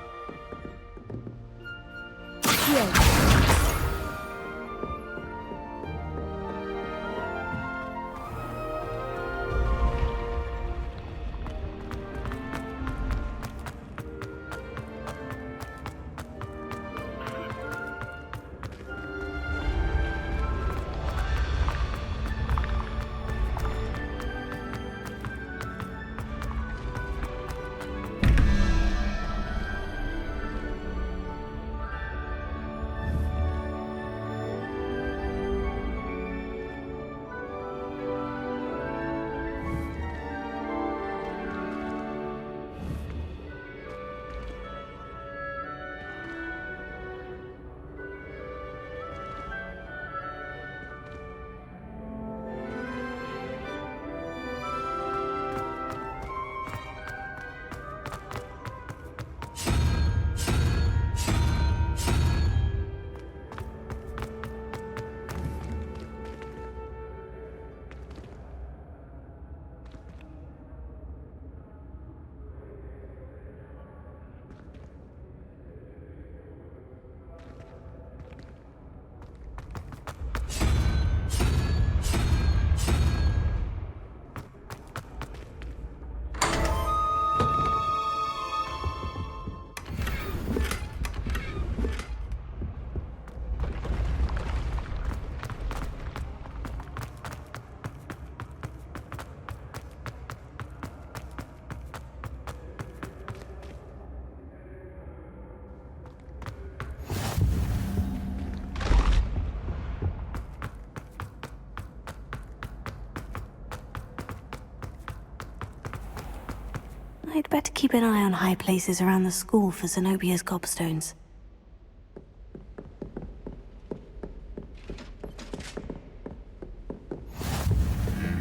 I'd better keep an eye on high places around the school for Zenobia's gobstones.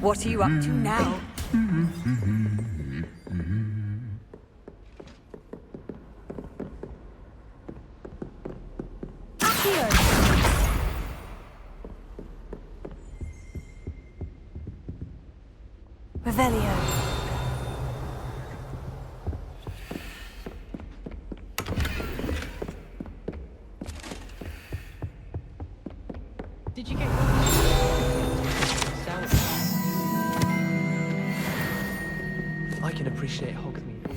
What are you up to now? Revelio. Did you get I can appreciate Hogsmeade.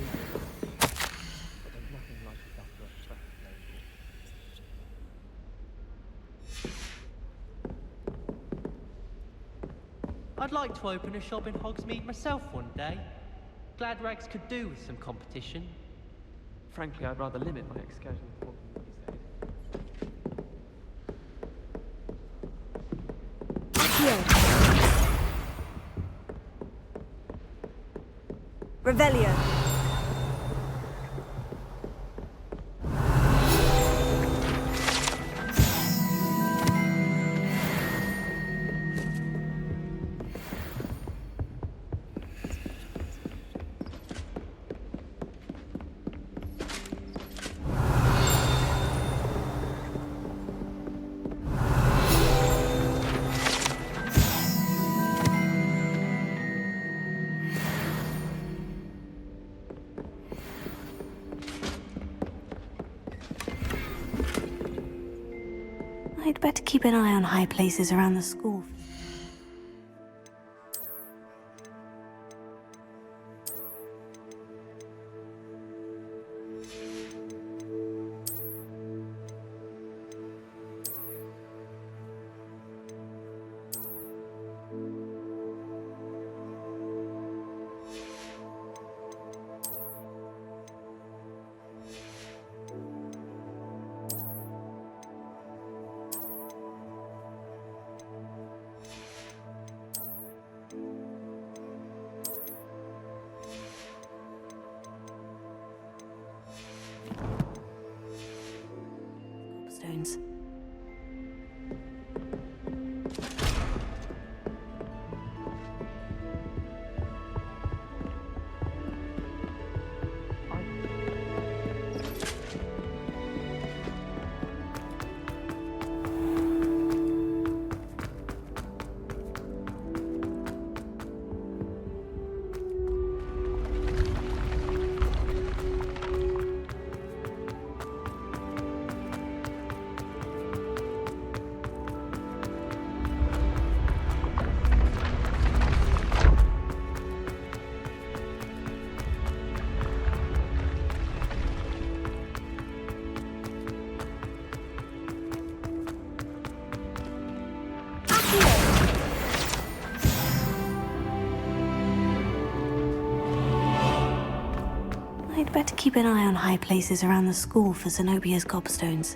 I'd like to open a shop in Hogsmeade myself one day. Glad Rags could do with some competition. Frankly, I'd rather limit my excursions to one Revelio. I'd better keep an eye on high places around the school. I'd better keep an eye on high places around the school for Zenobia's gobstones.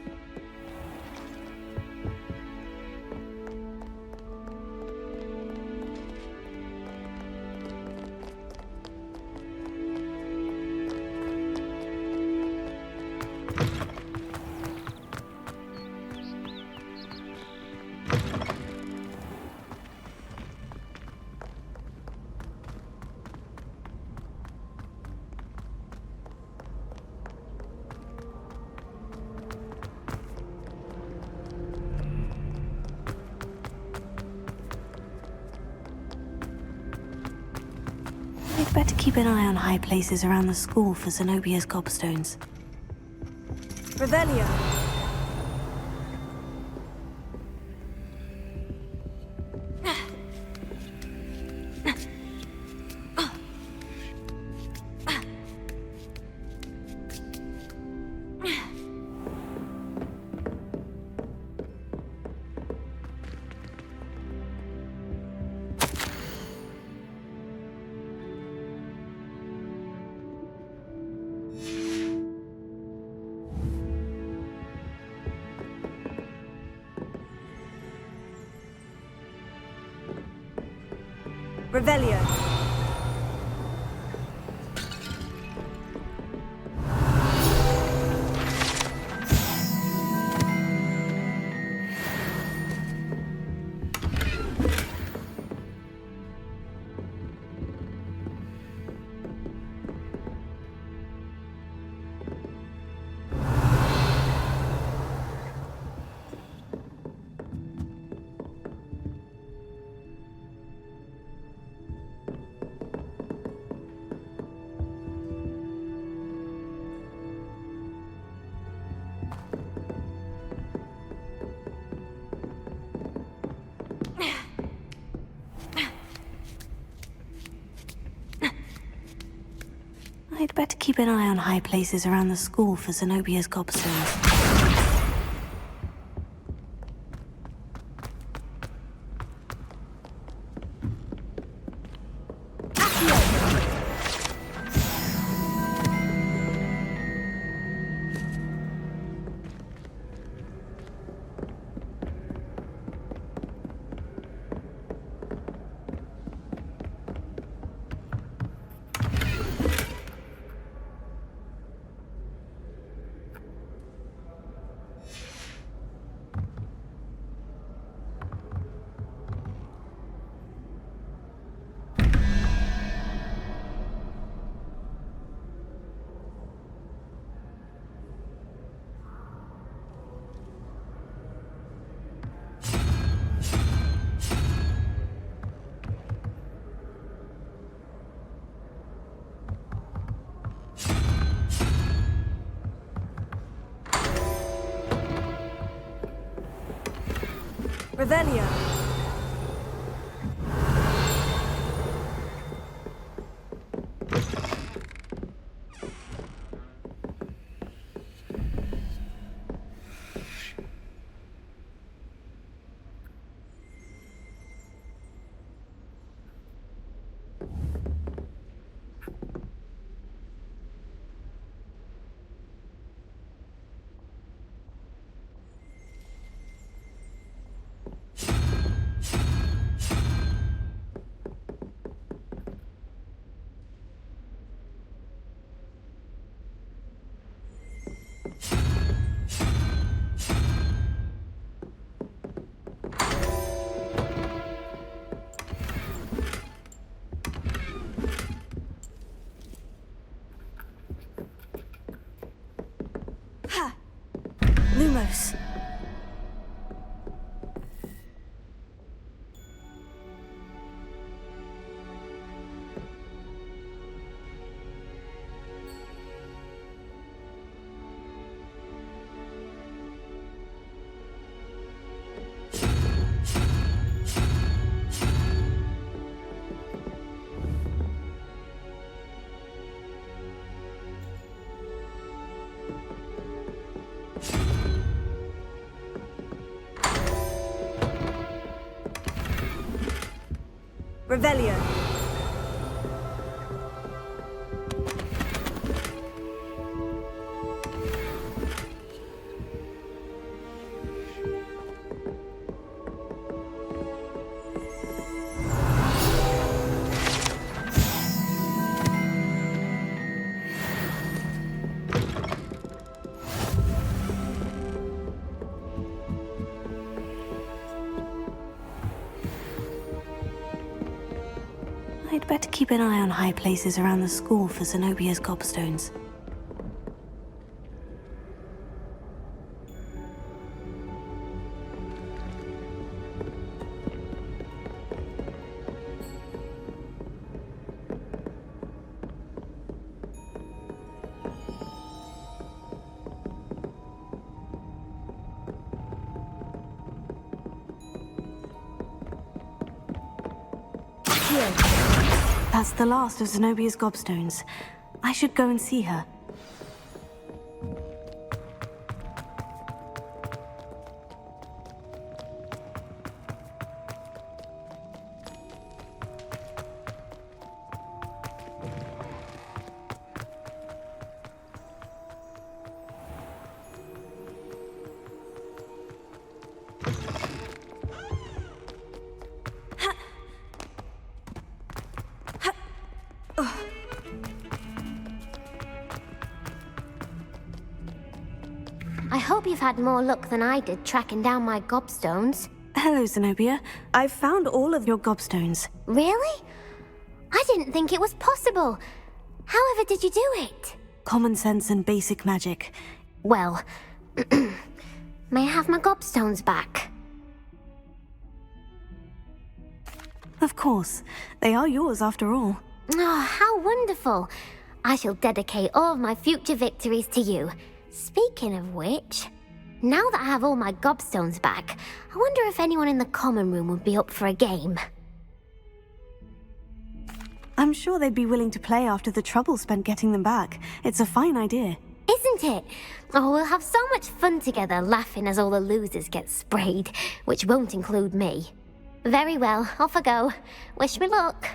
I'd better keep an eye on high places around the school for Zenobia's gobstones. Revelio. Revelio. I'd better keep an eye on high places around the school for Zenobia's gobstones. Revelio. Lumos. Revelio. better keep an eye on high places around the school for Zenobia's gobstones. That's the last of Zenobia's gobstones. I should go and see her. I hope you've had more luck than I did tracking down my gobstones. Hello, Zenobia. I've found all of your gobstones. Really? I didn't think it was possible. However did you do it? Common sense and basic magic. Well, may I have my gobstones back? Of course. They are yours after all. Oh, how wonderful. I shall dedicate all of my future victories to you. Speaking of which, now that I have all my gobstones back, I wonder if anyone in the common room would be up for a game. I'm sure they'd be willing to play after the trouble spent getting them back. It's a fine idea. Isn't it? Oh, we'll have so much fun together, laughing as all the losers get sprayed, which won't include me. Very well, off I go. Wish me luck.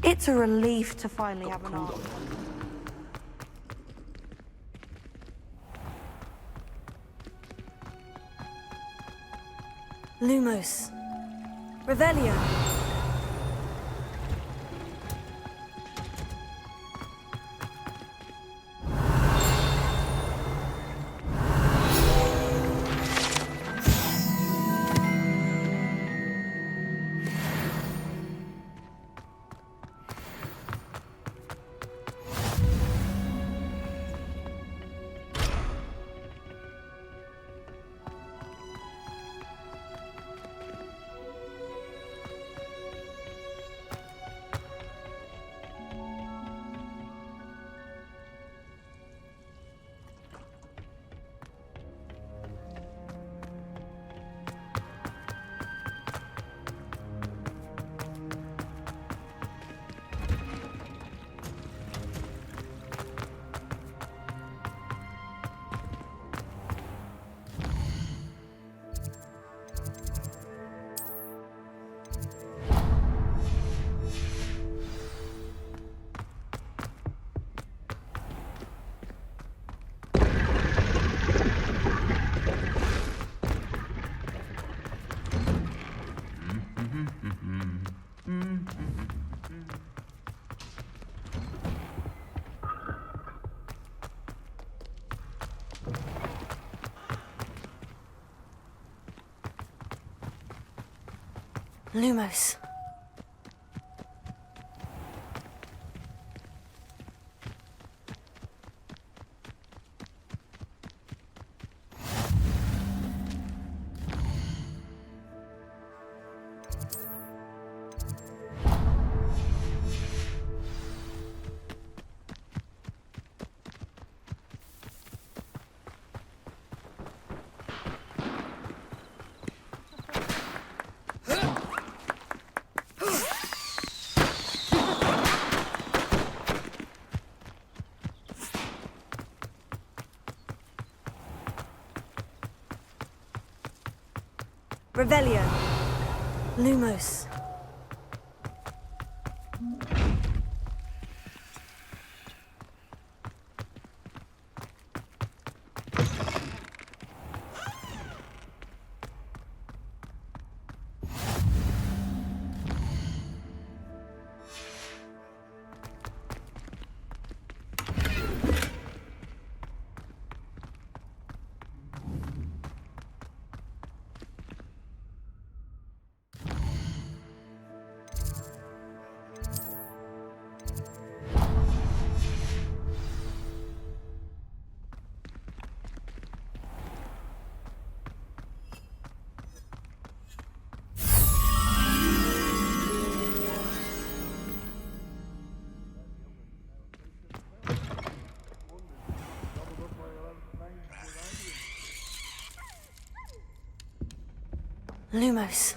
It's a relief to finally have an art. Lumos. Revelio. Lumos. Revelio. Lumos. Lumos.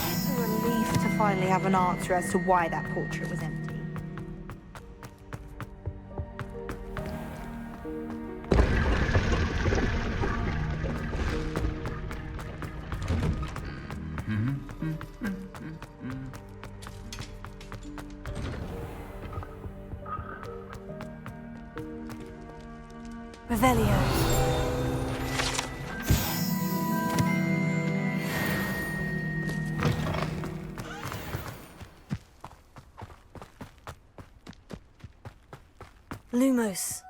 It's a relief to finally have an answer as to why that portrait was empty. Revelio. Lumos.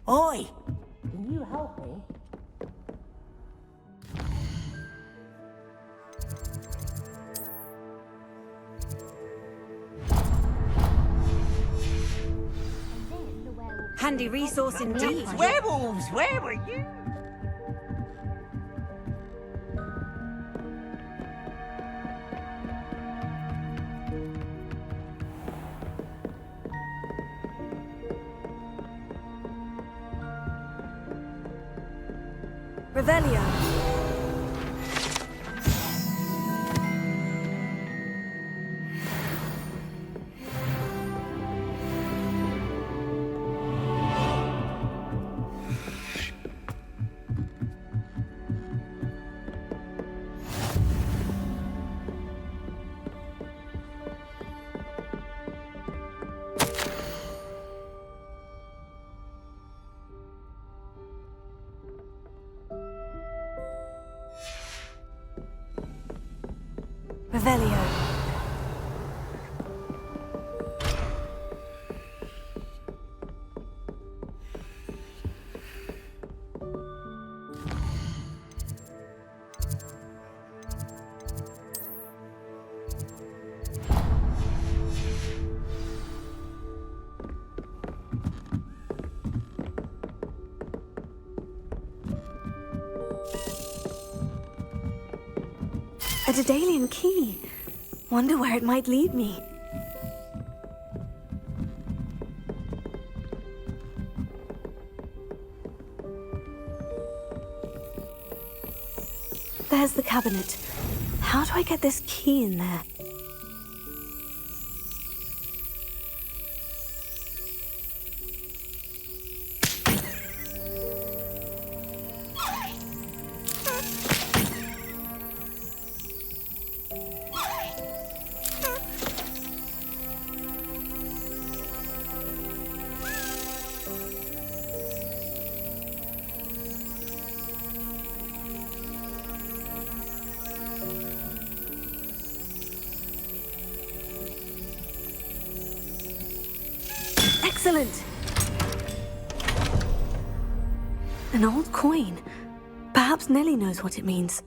Oi! Can you help me? Handy resource indeed. Werewolves, where were you? Revelio. Revelio. A Daedalian key. Wonder where it might lead me. There's the cabinet. How do I get this key in there? Excellent! An old coin. Perhaps Nellie knows what it means.